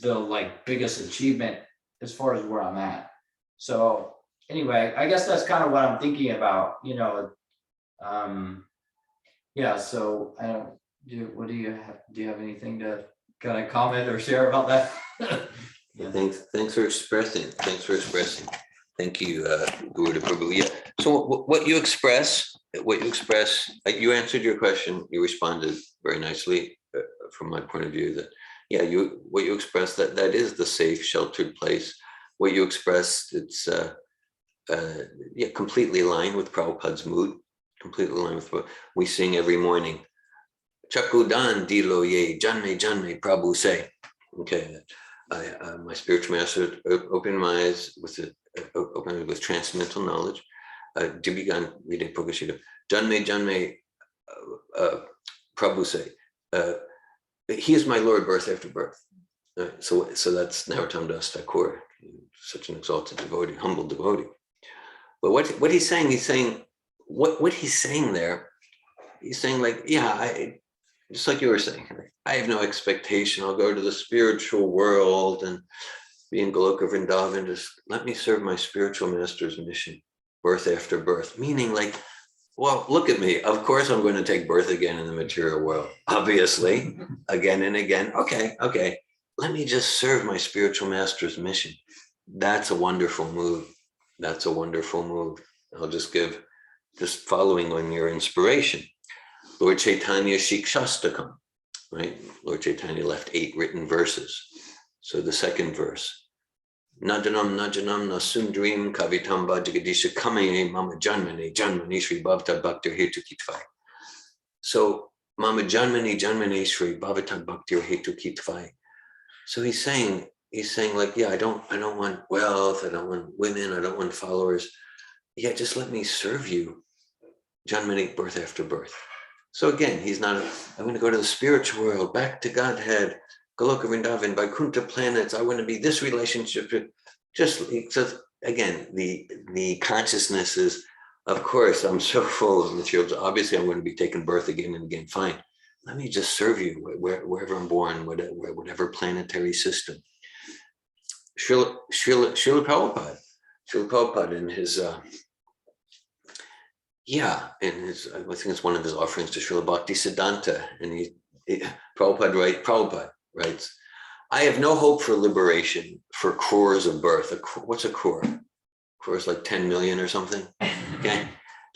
the like biggest achievement as far as where I'm at. So anyway, I guess that's kind of what I'm thinking about, you know. Yeah, so I don't do you have anything to kind of comment or share about that? Thanks for expressing. Thank you, Guru Prabhu. Yeah. So what you express, you answered your question. You responded very nicely from my point of view. That what you express, that is the safe, sheltered place. What you expressed, it's completely aligned with Prabhupada's mood. Completely aligned with what we sing every morning. Chakudan dilo ye janme janme Prabhu say. Okay. My spiritual master opened my eyes with transcendental knowledge. Dibigan Vide Progashita. Janme Janme Prabhu say. He is my Lord, birth after birth. So that's Narottam Das Thakur, such an exalted devotee, humble devotee. But what he's saying, what he's saying there, he's saying like, just like you were saying, I have no expectation. I'll go to the spiritual world and be in Goloka Vrindavan. Just let me serve my spiritual master's mission, birth after birth. Meaning like, well, look at me. Of course, I'm going to take birth again in the material world. Obviously, again and again. Okay. Let me just serve my spiritual master's mission. That's a wonderful move. I'll just following on your inspiration. Lord Chaitanya Shikshastakam, right? Lord Chaitanya left 8 written verses. So the second verse, Najanam Nasundrim Kavitamba Jagadisha Kamaye Mama Janmani Sri Bhavata Bhaktir Hetu Kitvai. So Mama Janmani Sri Bhavata Bhaktir Hetu Kitvai. So he's saying like, I don't want wealth, I don't want women, I don't want followers. Just let me serve you, Janmani, birth after birth. So again, he's not, I'm going to go to the spiritual world, back to Godhead, Goloka Vrindavan, Vaikuntha planets. I want to be this relationship. Just again, the consciousness is, of course, I'm so full of materials. Obviously, I'm going to be taking birth again and again. Fine. Let me just serve you wherever I'm born, whatever planetary system. Srila Prabhupada in his, I think it's one of his offerings to Srila Bhakti Siddhanta, and Prabhupada writes, I have no hope for liberation for crores of birth. What's a crore? Crore is like 10 million or something. Okay,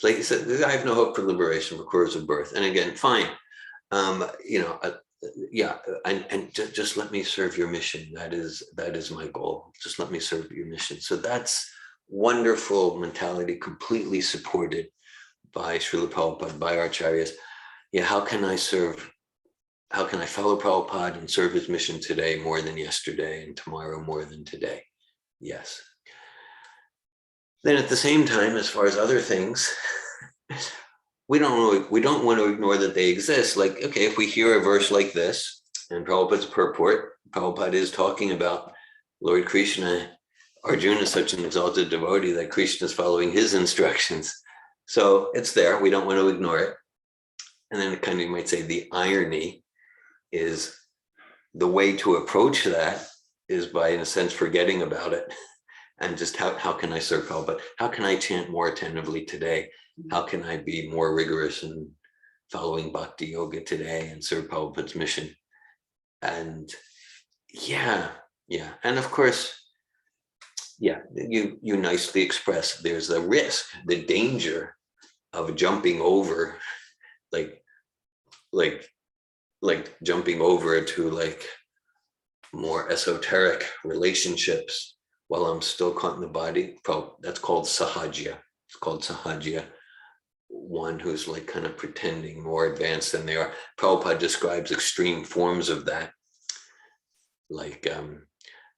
like he said, I have no hope for liberation for crores of birth. And again, fine, and just let me serve your mission. That is my goal. Just let me serve your mission. So that's wonderful mentality, completely supported by Srila Prabhupada, by our acharyas. How can I follow Prabhupada and serve his mission today more than yesterday, and tomorrow more than today? Yes. Then at the same time, as far as other things, we don't want to ignore that they exist. Like, okay, if we hear a verse like this, and Prabhupada's purport, Prabhupada is talking about Lord Krishna, Arjuna is such an exalted devotee that Krishna is following his instructions. So it's there, we don't want to ignore it. And then kind of, you might say, the irony is the way to approach that is by, in a sense, forgetting about it and just how can I serve Prabhupada? How can I chant more attentively today? How can I be more rigorous in following Bhakti Yoga today and serve Prabhupada's mission? And yeah. And of course, you nicely express there's a risk, the danger of jumping over, like jumping over to like more esoteric relationships while I'm still caught in the body. That's called sahaja. It's called sahaja. One who's like kind of pretending more advanced than they are. Prabhupada describes extreme forms of that. Like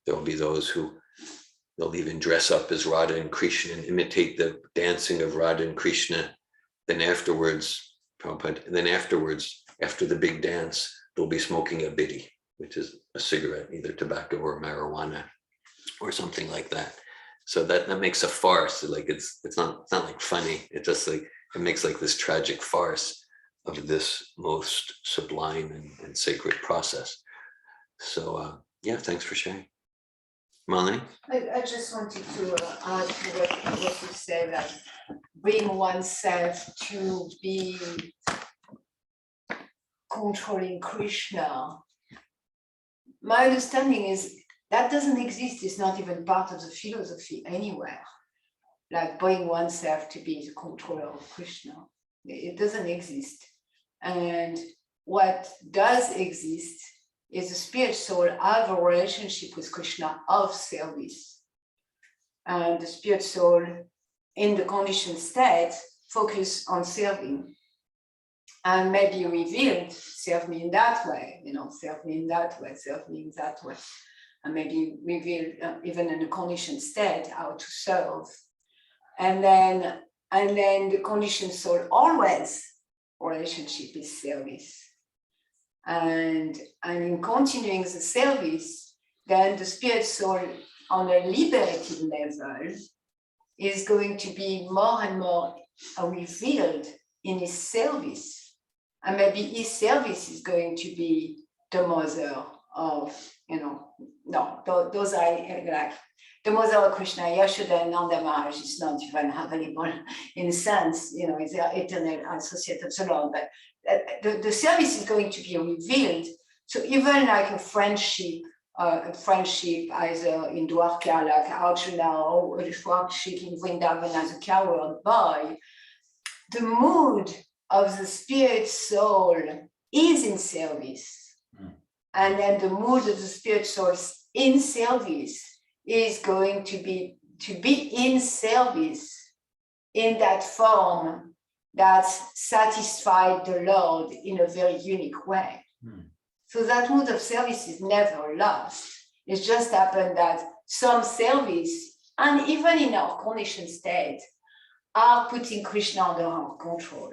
there'll be those who they'll even dress up as Radha and Krishna and imitate the dancing of Radha and Krishna. Then afterwards, after the big dance, they'll be smoking a bidi, which is a cigarette, either tobacco or marijuana or something like that. So that makes a farce. Like it's not like funny. It just like it makes like this tragic farce of this most sublime and sacred process. So yeah, thanks for sharing. Malini? I just wanted to add to what you said, that bring oneself to be controlling Krishna. My understanding is that doesn't exist. It's not even part of the philosophy anywhere. Like bring oneself to be the controller of Krishna. It doesn't exist. And what does exist is the spirit soul have a relationship with Krishna of service. And the spirit soul in the conditioned state focus on serving. And maybe revealed, serve me in that way, serve me in that way, serve me in that way. And maybe revealed even in the conditioned state how to serve. And then the conditioned soul always relationship is service. And in continuing the service, then the spirit soul on a liberated level is going to be more and more revealed in his service. And maybe his service is going to be the mother of, those are like the mother of Krishna, Yashoda and Nanda Maharaj is not even available in a sense, it's their eternal associate of the Lord, but the service is going to be revealed. So even like a friendship either in Dwarka, like Arjuna, or a friendship in Vrindavan as a coward boy, the mood of the spirit soul is in service. And then the mood of the spirit soul in service is going to be in service in that form that satisfied the Lord in a very unique way. So that mood of service is never lost. It's just happened that some service, and even in our conditioned state, are putting Krishna under our control.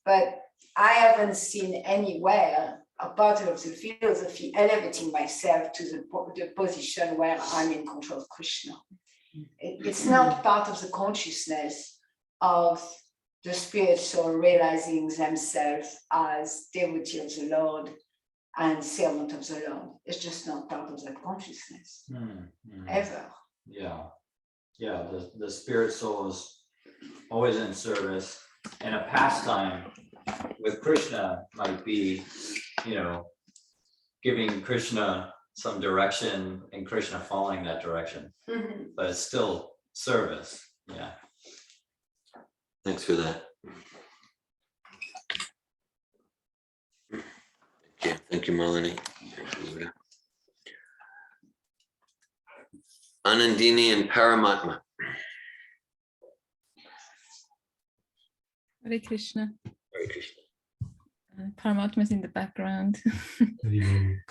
But I haven't seen anywhere a part of the philosophy elevating myself to the position where I'm in control of Krishna. It's not part of the consciousness of the spirit soul realizing themselves as devotee of the Lord and servant of the Lord. It's just not part of that consciousness, ever. Yeah, the spirit soul is always in service, and a pastime with Krishna might be, giving Krishna some direction and Krishna following that direction, but it's still service. Yeah. Thanks for that. Thank you, Malini. Thank you, Anandini and Paramatma. Hare Krishna. Hare Krishna. Paramatma is in the background.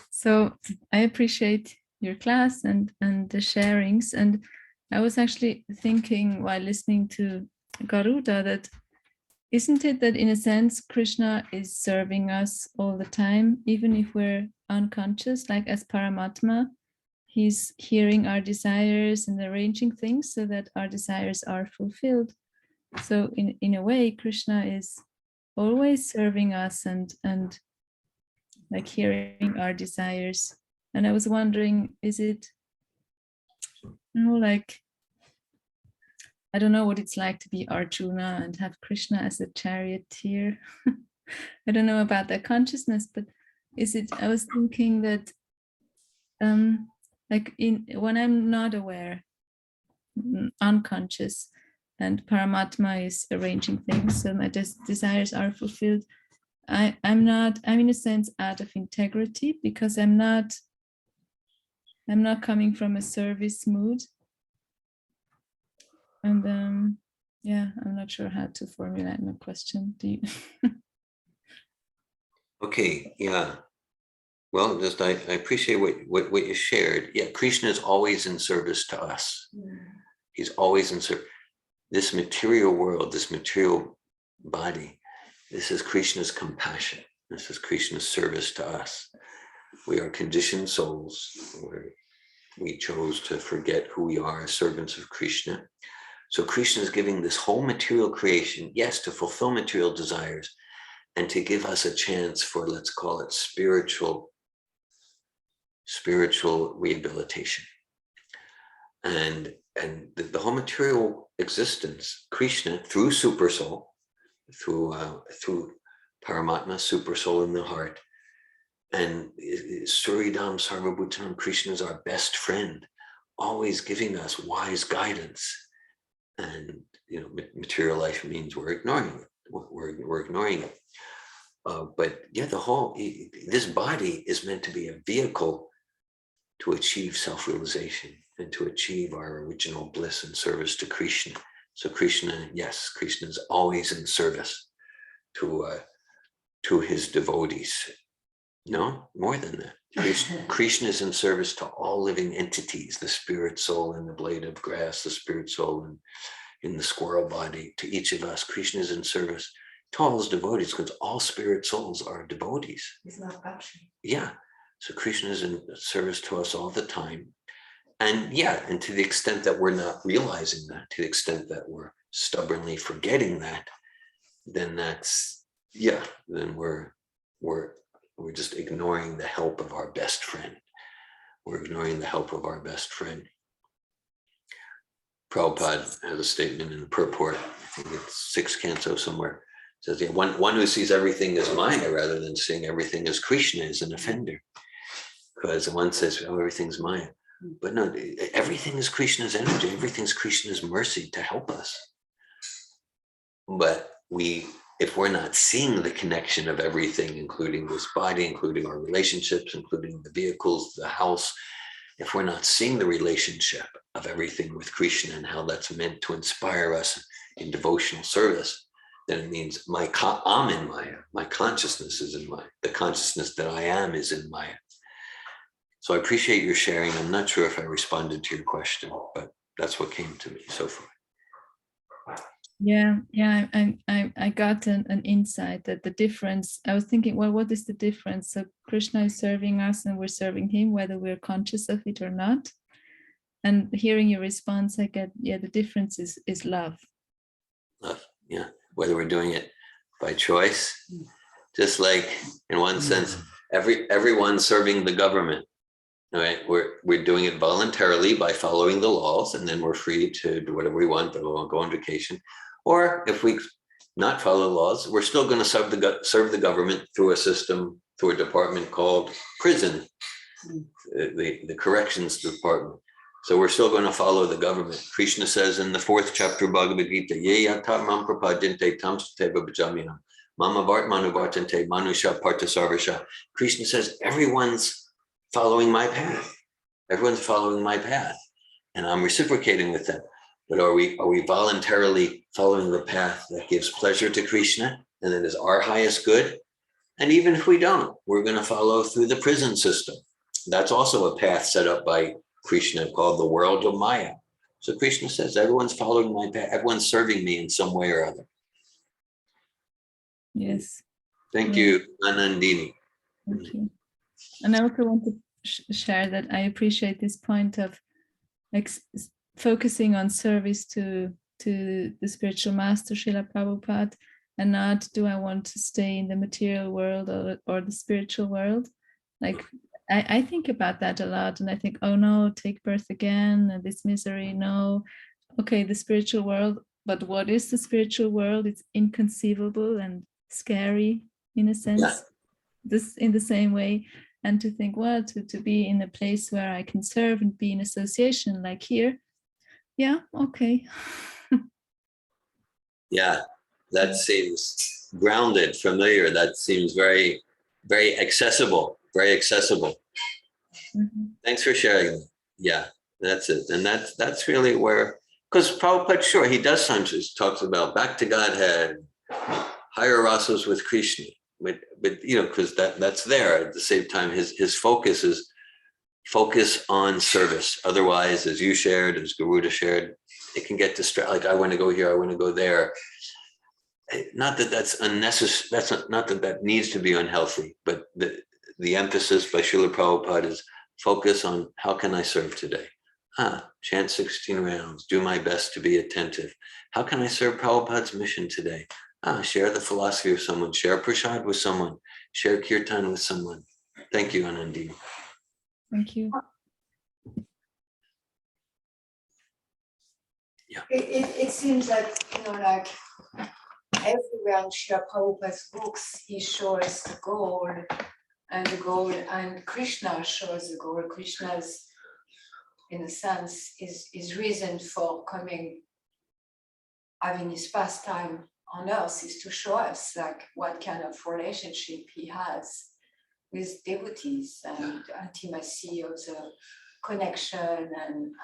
So I appreciate your class and the sharings. And I was actually thinking while listening to Garuda that isn't it that in a sense Krishna is serving us all the time, even if we're unconscious, like as Paramatma, he's hearing our desires and arranging things so that our desires are fulfilled. So in a way, Krishna is always serving us and like hearing our desires. And I was wondering, is it like I don't know what it's like to be Arjuna and have Krishna as a charioteer. I don't know about that consciousness, but I was thinking that like when I'm not aware, unconscious, and Paramatma is arranging things, so my desires are fulfilled. I'm in a sense out of integrity, because I'm not coming from a service mood. And yeah, I'm not sure how to formulate my question. Do you? Okay, yeah. Well, just I appreciate what you shared. Yeah, Krishna is always in service to us. He's always in service. This material world, this material body, this is Krishna's compassion. This is Krishna's service to us. We are conditioned souls. We chose to forget who we are as servants of Krishna. So Krishna is giving this whole material creation, yes, to fulfill material desires, and to give us a chance for, let's call it spiritual rehabilitation. And the whole material existence, Krishna, through Super Soul, through Paramatma, Super Soul in the heart, and Suridam Sarvabhutanam, Krishna is our best friend, always giving us wise guidance. And material life means we're ignoring it. We're ignoring it. But yeah, this body is meant to be a vehicle to achieve self-realization and to achieve our original bliss and service to Krishna. So Krishna, yes, Krishna is always in service to his devotees. No, more than that. Krishna is in service to all living entities, the spirit soul in the blade of grass, the spirit soul in the squirrel body, to each of us. Krishna is in service to all his devotees, because all spirit souls are devotees. It's not action. Yeah. So Krishna is in service to us all the time. And yeah, and to the extent that we're not realizing that, to the extent that we're stubbornly forgetting that, then then we're just ignoring the help of our best friend. We're ignoring the help of our best friend. Prabhupada has a statement in the purport, I think it's 6th canto somewhere, says, yeah, one who sees everything as Maya rather than seeing everything as Krishna is an offender. Because one says, oh, everything's Maya. But no, everything is Krishna's energy. Everything's Krishna's mercy to help us. But if we're not seeing the connection of everything, including this body, including our relationships, including the vehicles, the house, if we're not seeing the relationship of everything with Krishna and how that's meant to inspire us in devotional service, then it means I'm in Maya. My consciousness is in Maya. The consciousness that I am is in Maya. So I appreciate your sharing. I'm not sure if I responded to your question, but that's what came to me so far. Yeah, I got an insight that the difference, I was thinking, well, what is the difference? So Krishna is serving us and we're serving him, whether we're conscious of it or not. And hearing your response, I get, yeah, the difference is love. Love, yeah. Whether we're doing it by choice, just like in one sense, everyone's serving the government. Right, we're doing it voluntarily by following the laws, and then we're free to do whatever we want, but we won't go on vacation. Or if we not follow laws, we're still going to serve the government through a system, through a department called prison, the corrections department. So we're still going to follow the government. Krishna says in the 4th chapter of Bhagavad Gita, Ye yata mam prapadyante tam sateva bhajamina mama vartmanu vartante manusha partasarvasha. Krishna says everyone's following my path. Everyone's following my path, and I'm reciprocating with them. But are we voluntarily following the path that gives pleasure to Krishna and that is our highest good? And even if we don't, we're going to follow through the prison system. That's also a path set up by Krishna called the world of Maya. So Krishna says everyone's following my path. Everyone's serving me in some way or other. Yes. Thank you, Anandini. Thank you. And I also want to share that I appreciate this point of focusing on service to the spiritual master Srila Prabhupada, and not do I want to stay in the material world or the spiritual world. Like I think about that a lot, and I think, oh no, take birth again, this misery, no. okay, the spiritual world, but what is the spiritual world? It's inconceivable and scary in a sense. This in the same way, and to think, well, to be in a place where I can serve and be in association like here. Yeah, okay. Yeah, that seems grounded, familiar. That seems very, very accessible, very accessible. Mhm. Thanks for sharing. Yeah, that's it. And that's really where, because Prabhupada, sure, he does sometimes talks about back to Godhead, higher rasas with Krishna, but you know, because that's there. At the same time, his focus is focus on service. Otherwise, as you shared, as Garuda shared, it can get distracted. Like I want to go here, I want to go there. Not that that's unnecessary. That's not that that needs to be unhealthy, but the emphasis by Srila Prabhupada is focus on how can I serve today? Chant 16 rounds, do my best to be attentive. How can I serve Prabhupada's mission today? Share the philosophy with someone, share prasad with someone, share kirtan with someone. Thank you, Anandi. Thank you. Yeah. It seems that, you know, like everywhere in Srila Prabhupada's books, he shows the goal, and Krishna shows the goal. Krishna's, in a sense, his reason for coming, having his pastime on earth is to show us like what kind of relationship he has with devotees and intimacy of the connection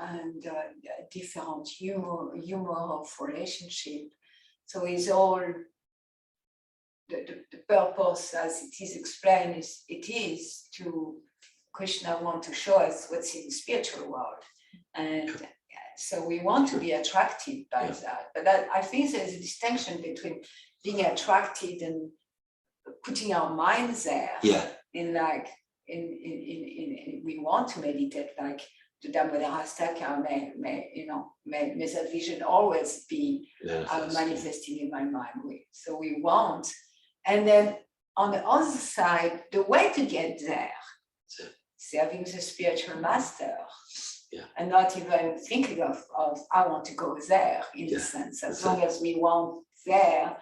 and different humor of relationship. So it's all the purpose, as it is explained, it is to Krishna want to show us what's in the spiritual world, and so we want to be attracted by that. But that, I think there's a distinction between being attracted and putting our minds there. In like in we want to meditate like the Dhammadarastaka may that vision always be manifesting in my mind. So we want, and then on the other side, the way to get there, serving the spiritual master, and not even thinking of I want to go there in the sense, as long as we want there.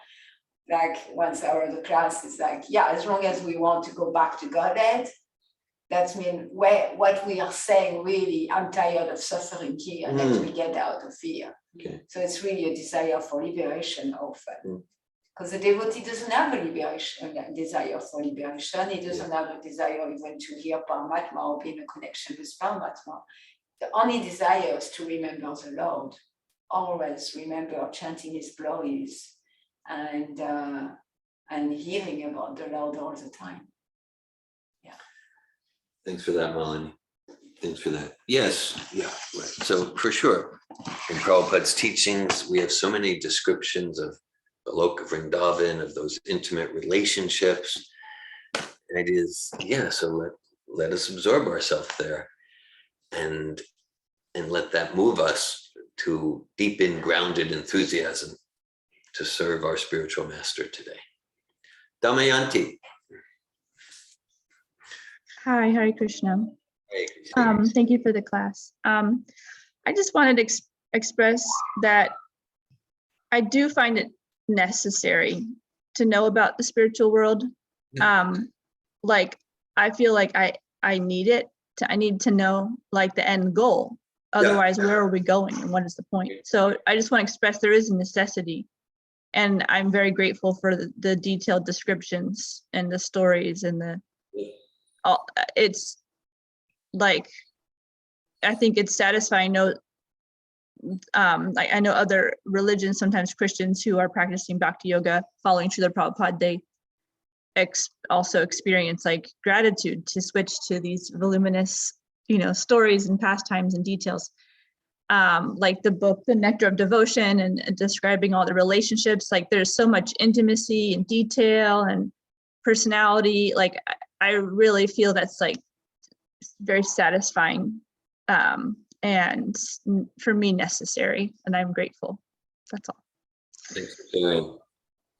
Like 1 hour of the class is like, as long as we want to go back to Godhead, that means what we are saying really, I'm tired of suffering here, let me get out of here. So it's really a desire for liberation often. Because the devotee doesn't have a desire for liberation, he doesn't have a desire even to hear Paramatma or be in a connection with Paramatma. The only desire is to remember the Lord, always remember chanting his glories, and hearing about the Lord all the time. Thanks for that, Malini. Thanks for that. Yes, right. So for sure, in Prabhupada's teachings, we have so many descriptions of the Loka Vrindavan, of those intimate relationships. And it is, so let us absorb ourselves there and let that move us to deep grounded enthusiasm to serve our spiritual master today. Damayanti. Hi, Hare Krishna. Hey. Thank you for the class. I just wanted to express that I do find it necessary to know about the spiritual world. Like I feel like I need it. I need to know like the end goal. Otherwise, where are we going and what is the point? So I just want to express there is a necessity. And I'm very grateful for the detailed descriptions and the stories and it's like, I think it's satisfying. I know other religions, sometimes Christians who are practicing Bhakti Yoga, following Srila Prabhupada, they also experience like gratitude to switch to these voluminous, stories and pastimes and details. Like the book, The Nectar of Devotion, and describing all the relationships, like there's so much intimacy and detail and personality. Like I really feel that's like very satisfying and for me necessary, and I'm grateful. That's all. Thanks for sharing.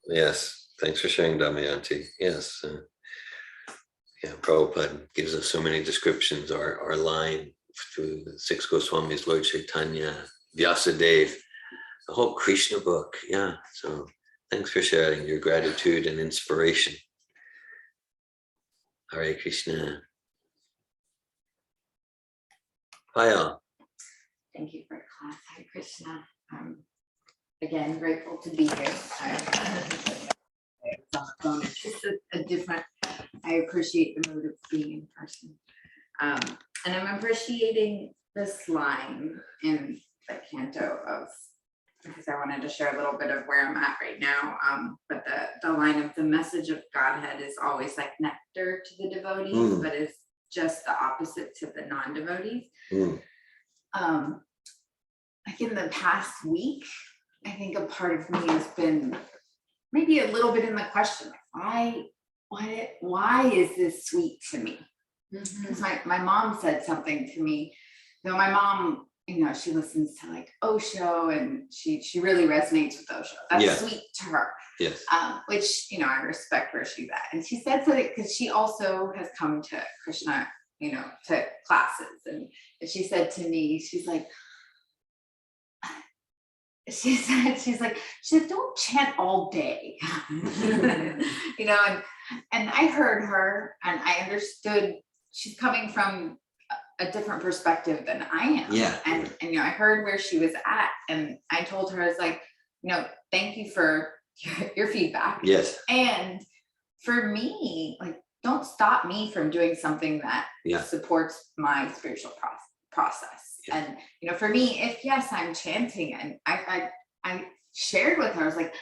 Yes, thanks for sharing, Damayanti. Yes. Prabhupada gives us so many descriptions. Our line through the 6 Goswamis, Lord Chaitanya, Vyasadeva, the whole Krishna book. Yeah. So thanks for sharing your gratitude and inspiration. Hare Krishna. Hi all. Thank you for class. Hare Krishna. Again, grateful to be here. It's just a different, I appreciate the mood of being in person. And I'm appreciating this line in the canto of, because I wanted to share a little bit of where I'm at right now. But the line of the message of Godhead is always like nectar to the devotees, but is just the opposite to the non-devotees. Like in the past week, I think a part of me has been maybe a little bit in the question, like, why is this sweet to me? Because my mom said something to me. You know, my mom, you know, she listens to like Osho, and she really resonates with Osho. That's sweet to her. Yes. Which, you know, I respect where she's at. And she said something because she also has come to Krishna, you know, to classes. And she said to me, she's like, don't chant all day. You know, and I heard her and I understood she's coming from a different perspective than I am. Yeah. And you know, I heard where she was at, and I told her, I was like, you know, thank you for your feedback. Yes. And for me, like, don't stop me from doing something that supports my spiritual process. Yeah. And, you know, for me, if yes, I'm chanting, and I shared with her, I was like,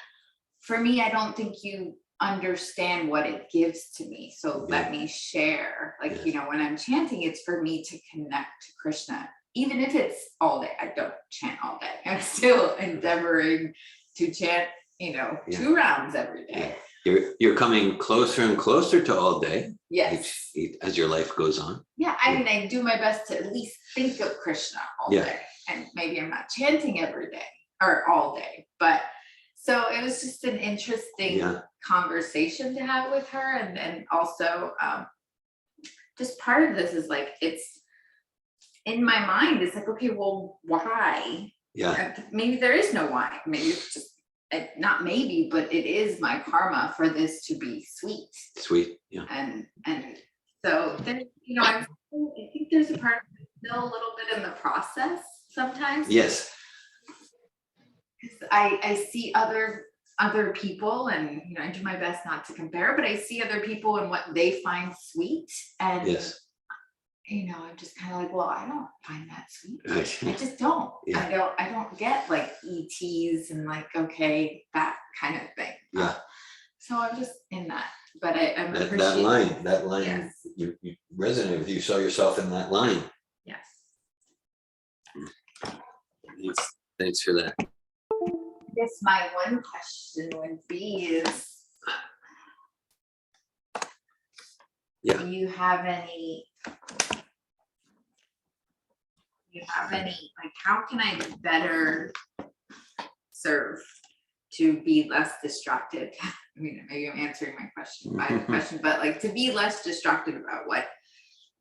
for me, I don't think you understand what it gives to me. So let me share, like, you know, when I'm chanting, it's for me to connect to Krishna, even if it's all day. I don't chant all day. I'm still endeavoring to chant, you know, 2 rounds every day. You're coming closer and closer to all day. Yes. As your life goes on. Yeah, I mean, I do my best to at least think of Krishna all day. And maybe I'm not chanting every day or all day, but so it was just an interesting conversation to have with her. And then also just part of this is like, it's in my mind, it's like, okay, well, why? Yeah. Maybe there is no why. Maybe it's just, not maybe, but it is my karma for this to be sweet. Sweet, yeah. And so then, you know, I think there's a part of it still a little bit in the process sometimes. Yes. Because I see other people, and you know, I do my best not to compare, but I see other people and what they find sweet, and you know, I'm just kind of like, well, I don't find that sweet. I just don't. I don't get like ETs and like, okay, that kind of thing. So I'm just in that, but I'm that line, you resonate with you. Saw yourself in that line. Yes. Thanks for that. I guess my one question would be is, do you have any, like, how can I better serve to be less distracted? I mean, maybe I'm answering my question by the question, but like, to be less distracted about what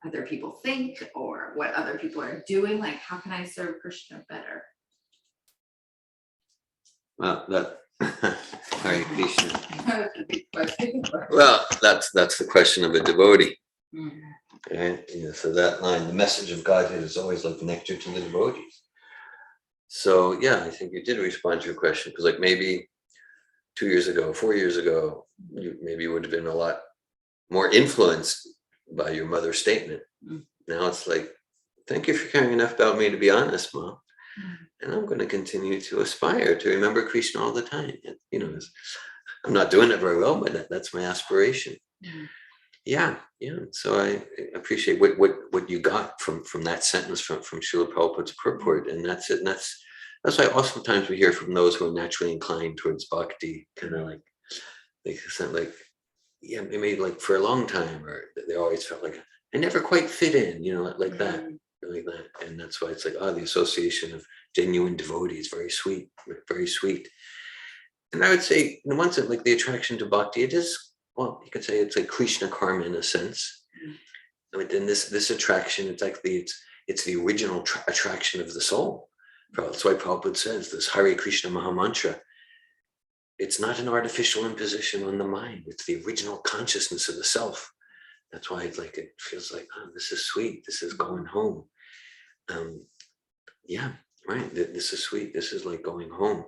other people think or what other people are doing, like, how can I serve Krishna better? Well, Hare Krishna. Well, that's the question of a devotee. Right? Yeah, so that line, the message of Godhead is always like nectar to the devotees. So yeah, I think you did respond to your question, because like maybe 2 years ago, 4 years ago, you maybe would have been a lot more influenced by your mother's statement. Now it's like, thank you for caring enough about me to be honest, Mom. And I'm going to continue to aspire to remember Krishna all the time. You know, I'm not doing it very well, but that's my aspiration. Yeah. So I appreciate what you got from that sentence from Srila Prabhupada's purport, and that's it. And that's why oftentimes we hear from those who are naturally inclined towards bhakti, kind of like they sound like, maybe like for a long time, or they always felt like I never quite fit in, you know, like that. Like that. And that's why it's like, the association of genuine devotees, very sweet, very sweet. And I would say, in one sense, like the attraction to bhakti, it is, well, you could say it's like Krishna karma in a sense. But then this attraction, it's like it's the original attraction of the soul. That's why Prabhupada says this Hare Krishna Maha Mantra. It's not an artificial imposition on the mind. It's the original consciousness of the self. That's why it's like, it feels like, oh, this is sweet. This is going home. Yeah, right. This is sweet. This is like going home.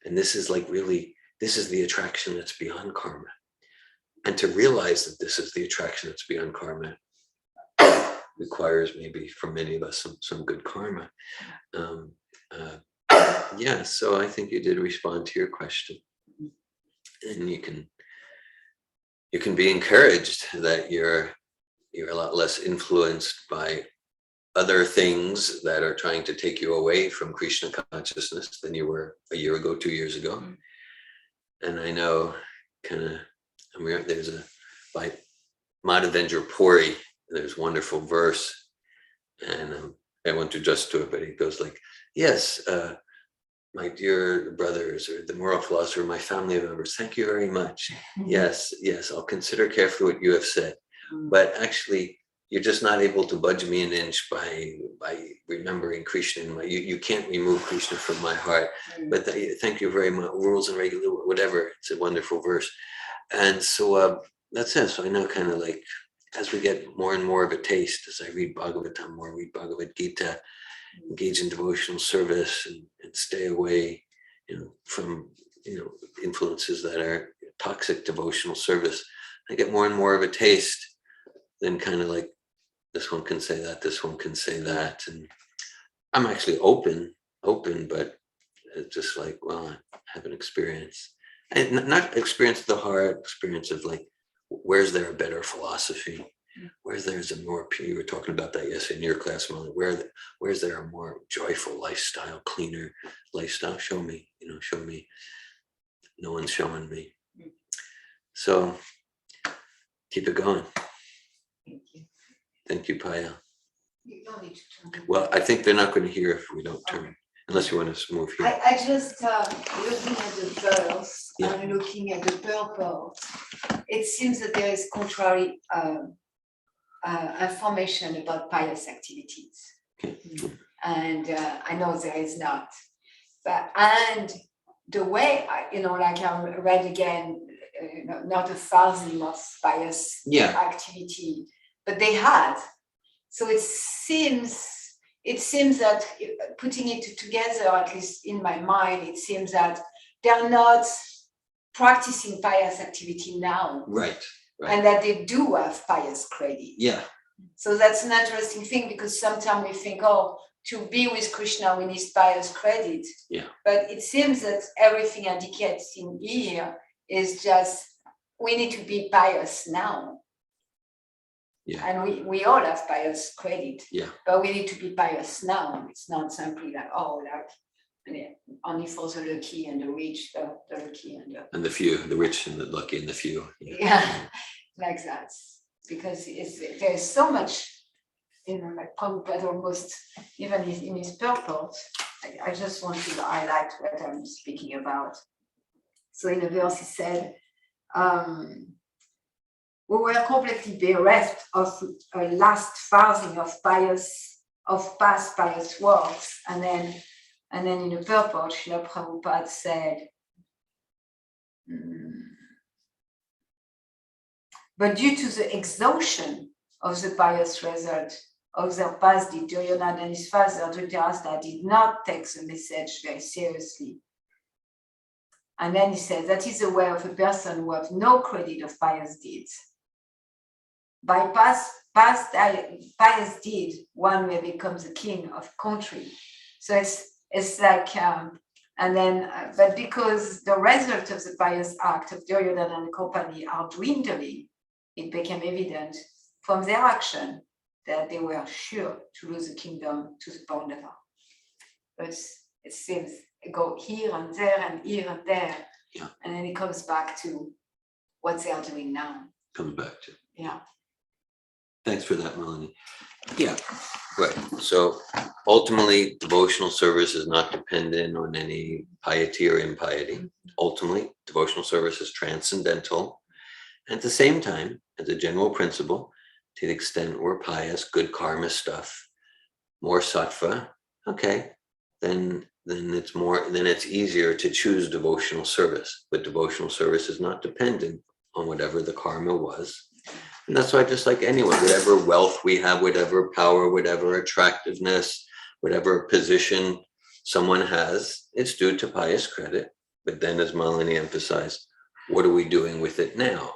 And this is like really, this is the attraction that's beyond karma. And to realize that this is the attraction that's beyond karma requires maybe for many of us some good karma. Yeah, so I think you did respond to your question. And you can be encouraged that you're a lot less influenced by other things that are trying to take you away from Krishna consciousness than you were a year ago, 2 years ago. And I know there's by Madhavendra Puri, there's wonderful verse, and I won't adjust to it, but it goes like, yes, my dear brothers, or the moral philosopher, my family members, thank you very much. Yes, I'll consider carefully what you have said. But actually, you're just not able to budge me an inch by remembering Krishna. You can't remove Krishna from my heart. But thank you very much. Rules and regulations, whatever. It's a wonderful verse. And so that's it. So I know kind of like, as we get more and more of a taste, as I read Bhagavatam more, read Bhagavad Gita, engage in devotional service and stay away, from, influences that are toxic devotional service. I get more and more of a taste, then kind of like, this one can say that, this one can say that. And I'm actually open, but it's just like, well, I have an experience. And not experience of the heart, experience of like, where's there a better philosophy? Where's there's a more, you were talking about that yesterday in your class, Molly, where's there a more joyful lifestyle, cleaner lifestyle? Show me, show me. No one's showing me. So keep it going. Thank you. Thank you, Paya. You don't need to turn. Well, I think they're not going to hear if we don't turn, unless you want us to move here. I just looking at the pearls, Yeah. and looking at the purple, it seems that there is contrary information about pious activities. And I know there is not. And the way, like I read again, not a thousand of pious activity, but they had. So it seems that putting it together, at least in my mind, it seems that they're not practicing pious activity now. Right. And that they do have pious credit. Yeah. So that's an interesting thing, because sometimes we think, to be with Krishna, we need pious credit. Yeah. But it seems that everything indicates in here is just, we need to be pious now. Yeah. And we all have pious credit. Yeah. But we need to be pious now. It's not simply like, only for the lucky and the rich, the lucky and the few, the rich and the lucky and the few. Yeah, like that. Because there's so much, like Prabhupada almost, even in his purport, I just want to highlight what I'm speaking about. So in a verse he said, we were completely bereft of a last thousand of past pious works. And then in the purport, Srila Prabhupada said, but due to the exhaustion of the pious result of their past deed, Duryodhana and his father Dhritarashtra did not take the message very seriously. And then he said, that is the way of a person who has no credit of pious deeds. By past pious deed, one may become the king of country. So it's like, and then, but because the result of the pious act of Duryodhana and company are dwindling, it became evident from their action that they were sure to lose the kingdom to the Pandava. But it seems it go here and there and here and there, and then it comes back to what they are doing now. Comes back to. Yeah. Thanks for that, Melanie. Yeah, right. So ultimately, devotional service is not dependent on any piety or impiety. Ultimately, devotional service is transcendental. And at the same time, as a general principle, to the extent we're pious, good karma stuff, more sattva, okay, then then it's easier to choose devotional service. But devotional service is not dependent on whatever the karma was. And that's why, just like anyone, whatever wealth we have, whatever power, whatever attractiveness, whatever position someone has, it's due to pious credit. But then, as Malini emphasized, what are we doing with it now?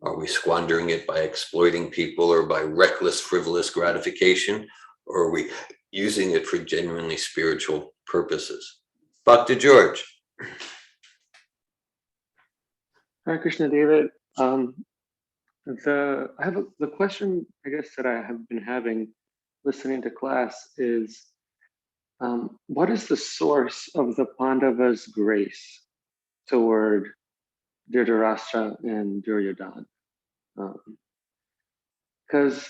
Are we squandering it by exploiting people or by reckless, frivolous gratification? Or are we using it for genuinely spiritual purposes? Bhakti George. Hare Krishna, David. The question, I guess, that I have been having listening to class is, what is the source of the Pandavas' grace toward Dhritarashtra and Duryodhana? Because,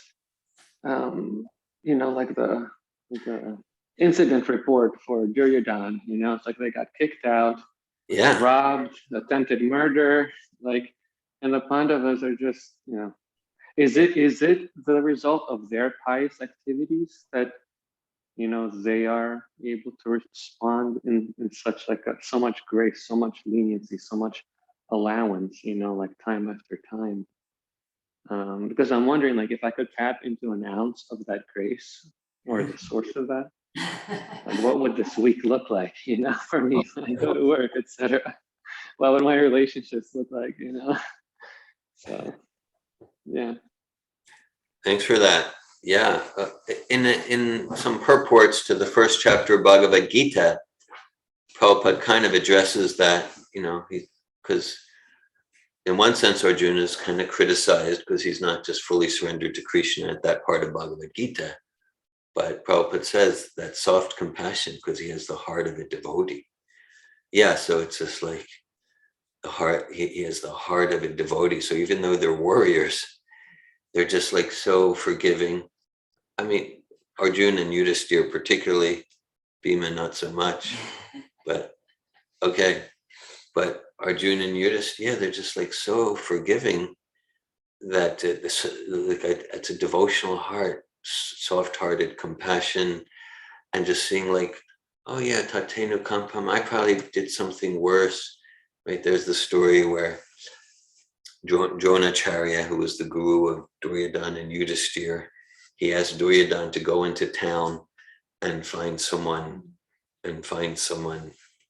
like the incident report for Duryodhana, it's like they got kicked out, Yeah. robbed, attempted murder, and the Pandavas are just, is it the result of their pious activities that, they are able to respond in such so much grace, so much leniency, so much allowance, time after time? Because I'm wondering, if I could tap into an ounce of that grace or the source of that, what would this week look like, for me when I go to work, etc. What would my relationships look like, So, yeah. Thanks for that. Yeah. In some purports to the first chapter of Bhagavad Gita, Prabhupada kind of addresses that, because in one sense, Arjuna is kind of criticized because he's not just fully surrendered to Krishna at that part of Bhagavad Gita. But Prabhupada says that soft compassion because he has the heart of a devotee. Yeah, so it's just like the heart, he has the heart of a devotee. So even though they're warriors, they're just so forgiving. I mean, Arjuna and Yudhisthira particularly, Bhima not so much, but okay. But Arjuna and Yudhisthira, they're just so forgiving that it's a devotional heart, soft-hearted compassion, and just seeing oh yeah, Tatenu Kampam, I probably did something worse. Right, there's the story where Dronacharya, who was the guru of Duryodhana and Yudhisthira, he asked Duryodhana to go into town and find someone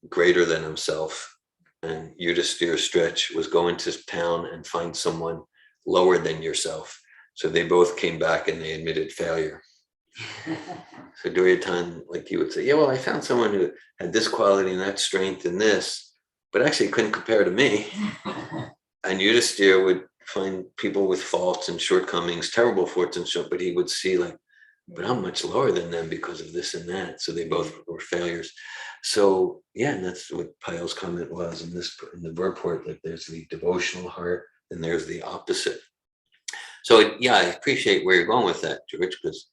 greater than himself. And Yudhisthira's stretch was go into town and find someone lower than yourself. So they both came back and they admitted failure. So Duryodhana, he would say, yeah, well, I found someone who had this quality and that strength and this, but actually couldn't compare to me. And Yudhisthira would find people with faults and shortcomings, terrible faults and shortcomings, but he would see but I'm much lower than them because of this and that. So they both were failures. So yeah, and that's what Payal's comment was in the purport, there's the devotional heart and there's the opposite. So yeah, I appreciate where you're going with that, George, because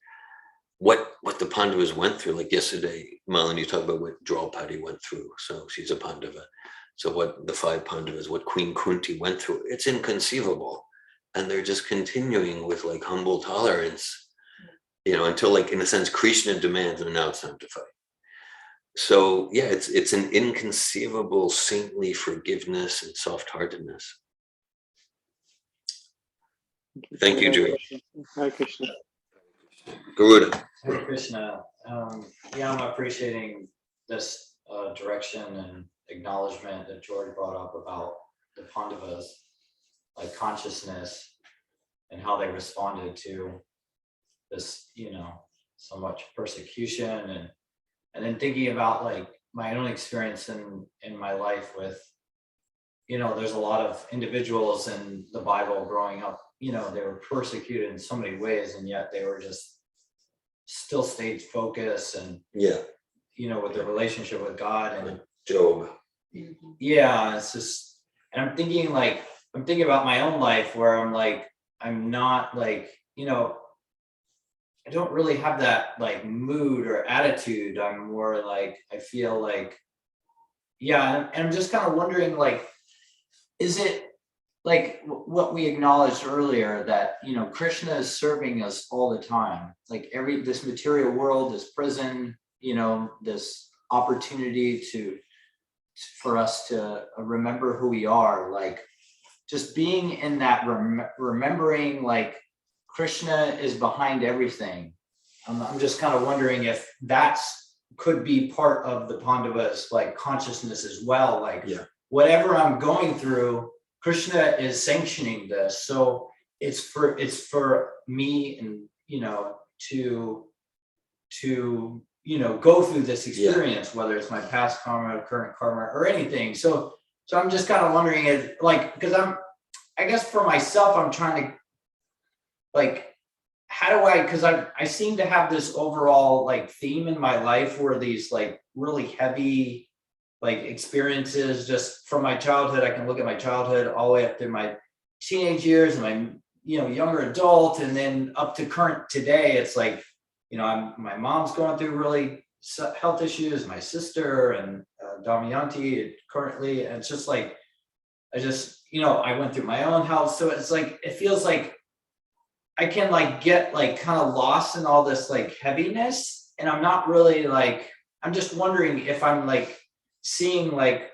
what the Pandavas went through, yesterday, Malin, you talked about what Draupadi went through. So she's a Pandava. So what the 5 Pandavas, what Queen Kunti went through, it's inconceivable. And they're just continuing with humble tolerance, until in a sense, Krishna demands, and now it's time to fight. So yeah, it's an inconceivable saintly forgiveness and soft-heartedness. Thank you, George. Hare Krishna. Garuda. Hare Krishna. Yeah, I'm appreciating this direction and acknowledgement that George brought up about the Pandavas, consciousness and how they responded to this, so much persecution, and then thinking about my own experience in my life with, there's a lot of individuals in the Bible growing up, they were persecuted in so many ways, and yet they were just still stayed focused and with their relationship with God and Job. Yeah, it's just, and I'm thinking about my own life where I'm not I don't really have that mood or attitude. I'm more I feel yeah, and I'm just kind of wondering is it what we acknowledged earlier that Krishna is serving us all the time, this material world, this prison, this opportunity for us to remember who we are, like just being in that remembering like Krishna is behind everything. I'm just kind of wondering if that's could be part of the Pandavas like consciousness as well. Like whatever I'm going through, Krishna is sanctioning this. So it's for me and to go through this experience, whether it's my past karma, current karma, or anything. So I'm just kind of wondering if because I guess for myself, I'm trying to like, how do because I seem to have this overall like theme in my life where these like really heavy like experiences just from my childhood, I can look at my childhood all the way up through my teenage years and my younger adult, and then up to current today. It's like, my mom's going through really health issues, my sister and Damayanti currently, and it's just like, I went through my own health. So it's like, it feels like I can like get like kind of lost in all this like heaviness. And I'm not really like, I'm just wondering if I'm like seeing like,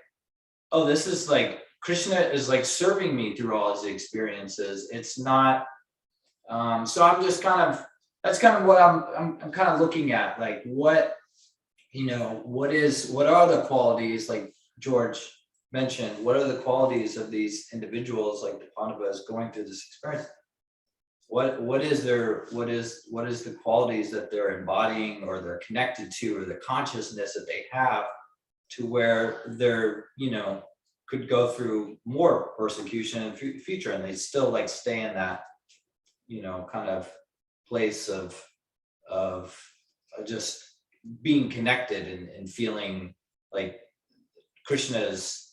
oh, this is like, Krishna is like serving me through all his experiences. It's not, so I'm just that's kind of what I'm kind of looking at, like what are the qualities, like George mentioned, what are the qualities of these individuals, like the Pandavas going through this experience? What is the qualities that they're embodying or they're connected to, or the consciousness that they have to where they're, could go through more persecution in the future, and they still like stay in that, kind of place of just being connected and feeling like Krishna is,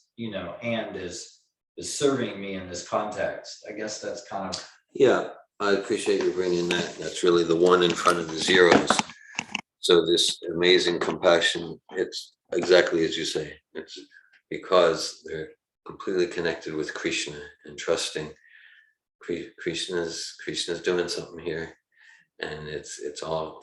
hand is serving me in this context. I guess that's kind of. Yeah, I appreciate you bringing that. That's really the one in front of the zeros. So this amazing compassion, it's exactly as you say. It's because they're completely connected with Krishna and trusting Krishna's doing something here, and it's all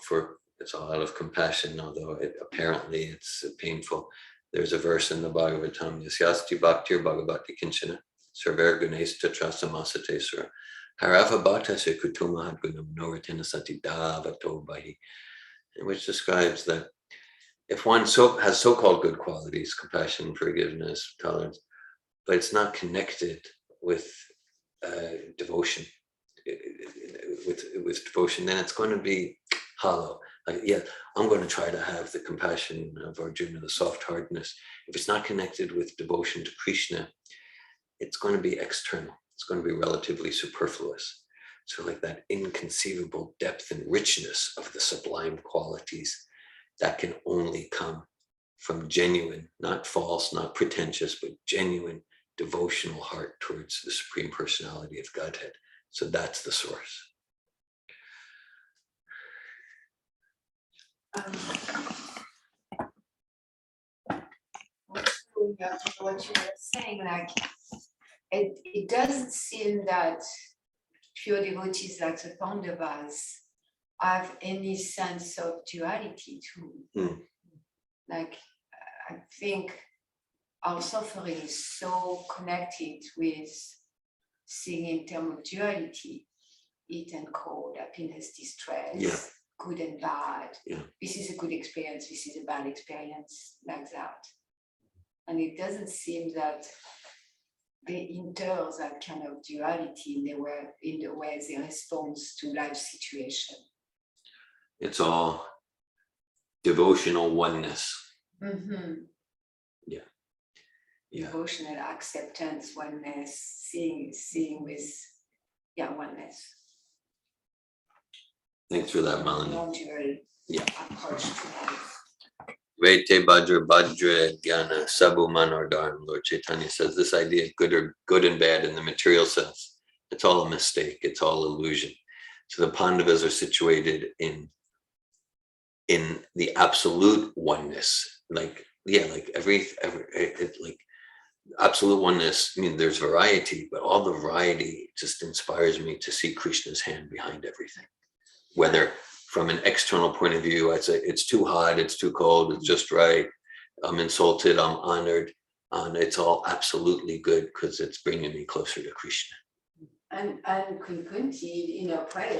out of compassion, although apparently it's painful. There's a verse in the Bhagavatam, Yasyasti Bhaktir Bhagavati Kinchana Sarver Gunes Tatra Samasate Sura Harava Bhaktase Kutuma Gunam Noratena Sati Davato Bahi, which describes that if one has so-called good qualities, compassion, forgiveness, tolerance, but it's not connected with devotion, with devotion, then it's going to be hollow. Like, I'm going to try to have the compassion of Arjuna, the soft heartedness. If it's not connected with devotion to Krishna, it's going to be external. It's going to be relatively superfluous. So like that inconceivable depth and richness of the sublime qualities, that can only come from genuine, not false, not pretentious, but genuine devotional heart towards the Supreme Personality of Godhead. So that's the source. What you were saying, like it doesn't seem that pure devotees like the Pandavas have any sense of duality too. Like I think our suffering is so connected with seeing in terms of duality, heat and cold, happiness, distress, good and bad. This is a good experience, this is a bad experience, like that. And it doesn't seem that they enter that kind of duality in the way they respond to life situation. It's all devotional oneness. Devotional acceptance, oneness, seeing with oneness. Thanks for that, Melanie. Non-dual approach to life. Vete Bhadra Bhadra Jnana Sabu Manordharm. Lord Chaitanya says this idea of good and bad in the material sense, it's all a mistake, it's all illusion. So the Pandavas are situated in the absolute oneness, like absolute oneness. I mean, there's variety, but all the variety just inspires me to see Krishna's hand behind everything. Whether from an external point of view, I'd say it's too hot, it's too cold, it's just right. I'm insulted, I'm honored, and it's all absolutely good because it's bringing me closer to Krishna. And Queen Kunti, in her prayer,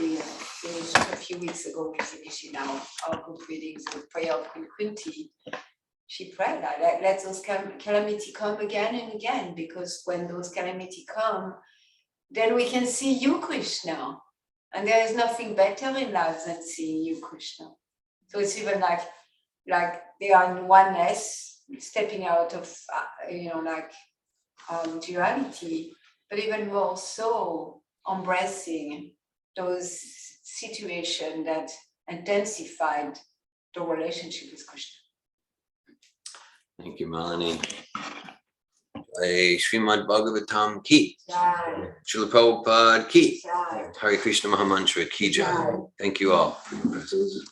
we finished a few weeks ago, we finished in our group readings of prayer of Queen Kunti. She prayed that let those calamity come again and again, because when those calamity come, then we can see you, Krishna. And there is nothing better in life than seeing you, Krishna. So it's even like they are in oneness, stepping out of, duality, but even more so embracing those situations that intensified the relationship with Krishna. Thank you, Melanie. Srimad Bhagavatam ki. Jai. Srila Prabhupada ki. Jai. Hare Krishna Mahamantra ki jai. Thank you all for your presence.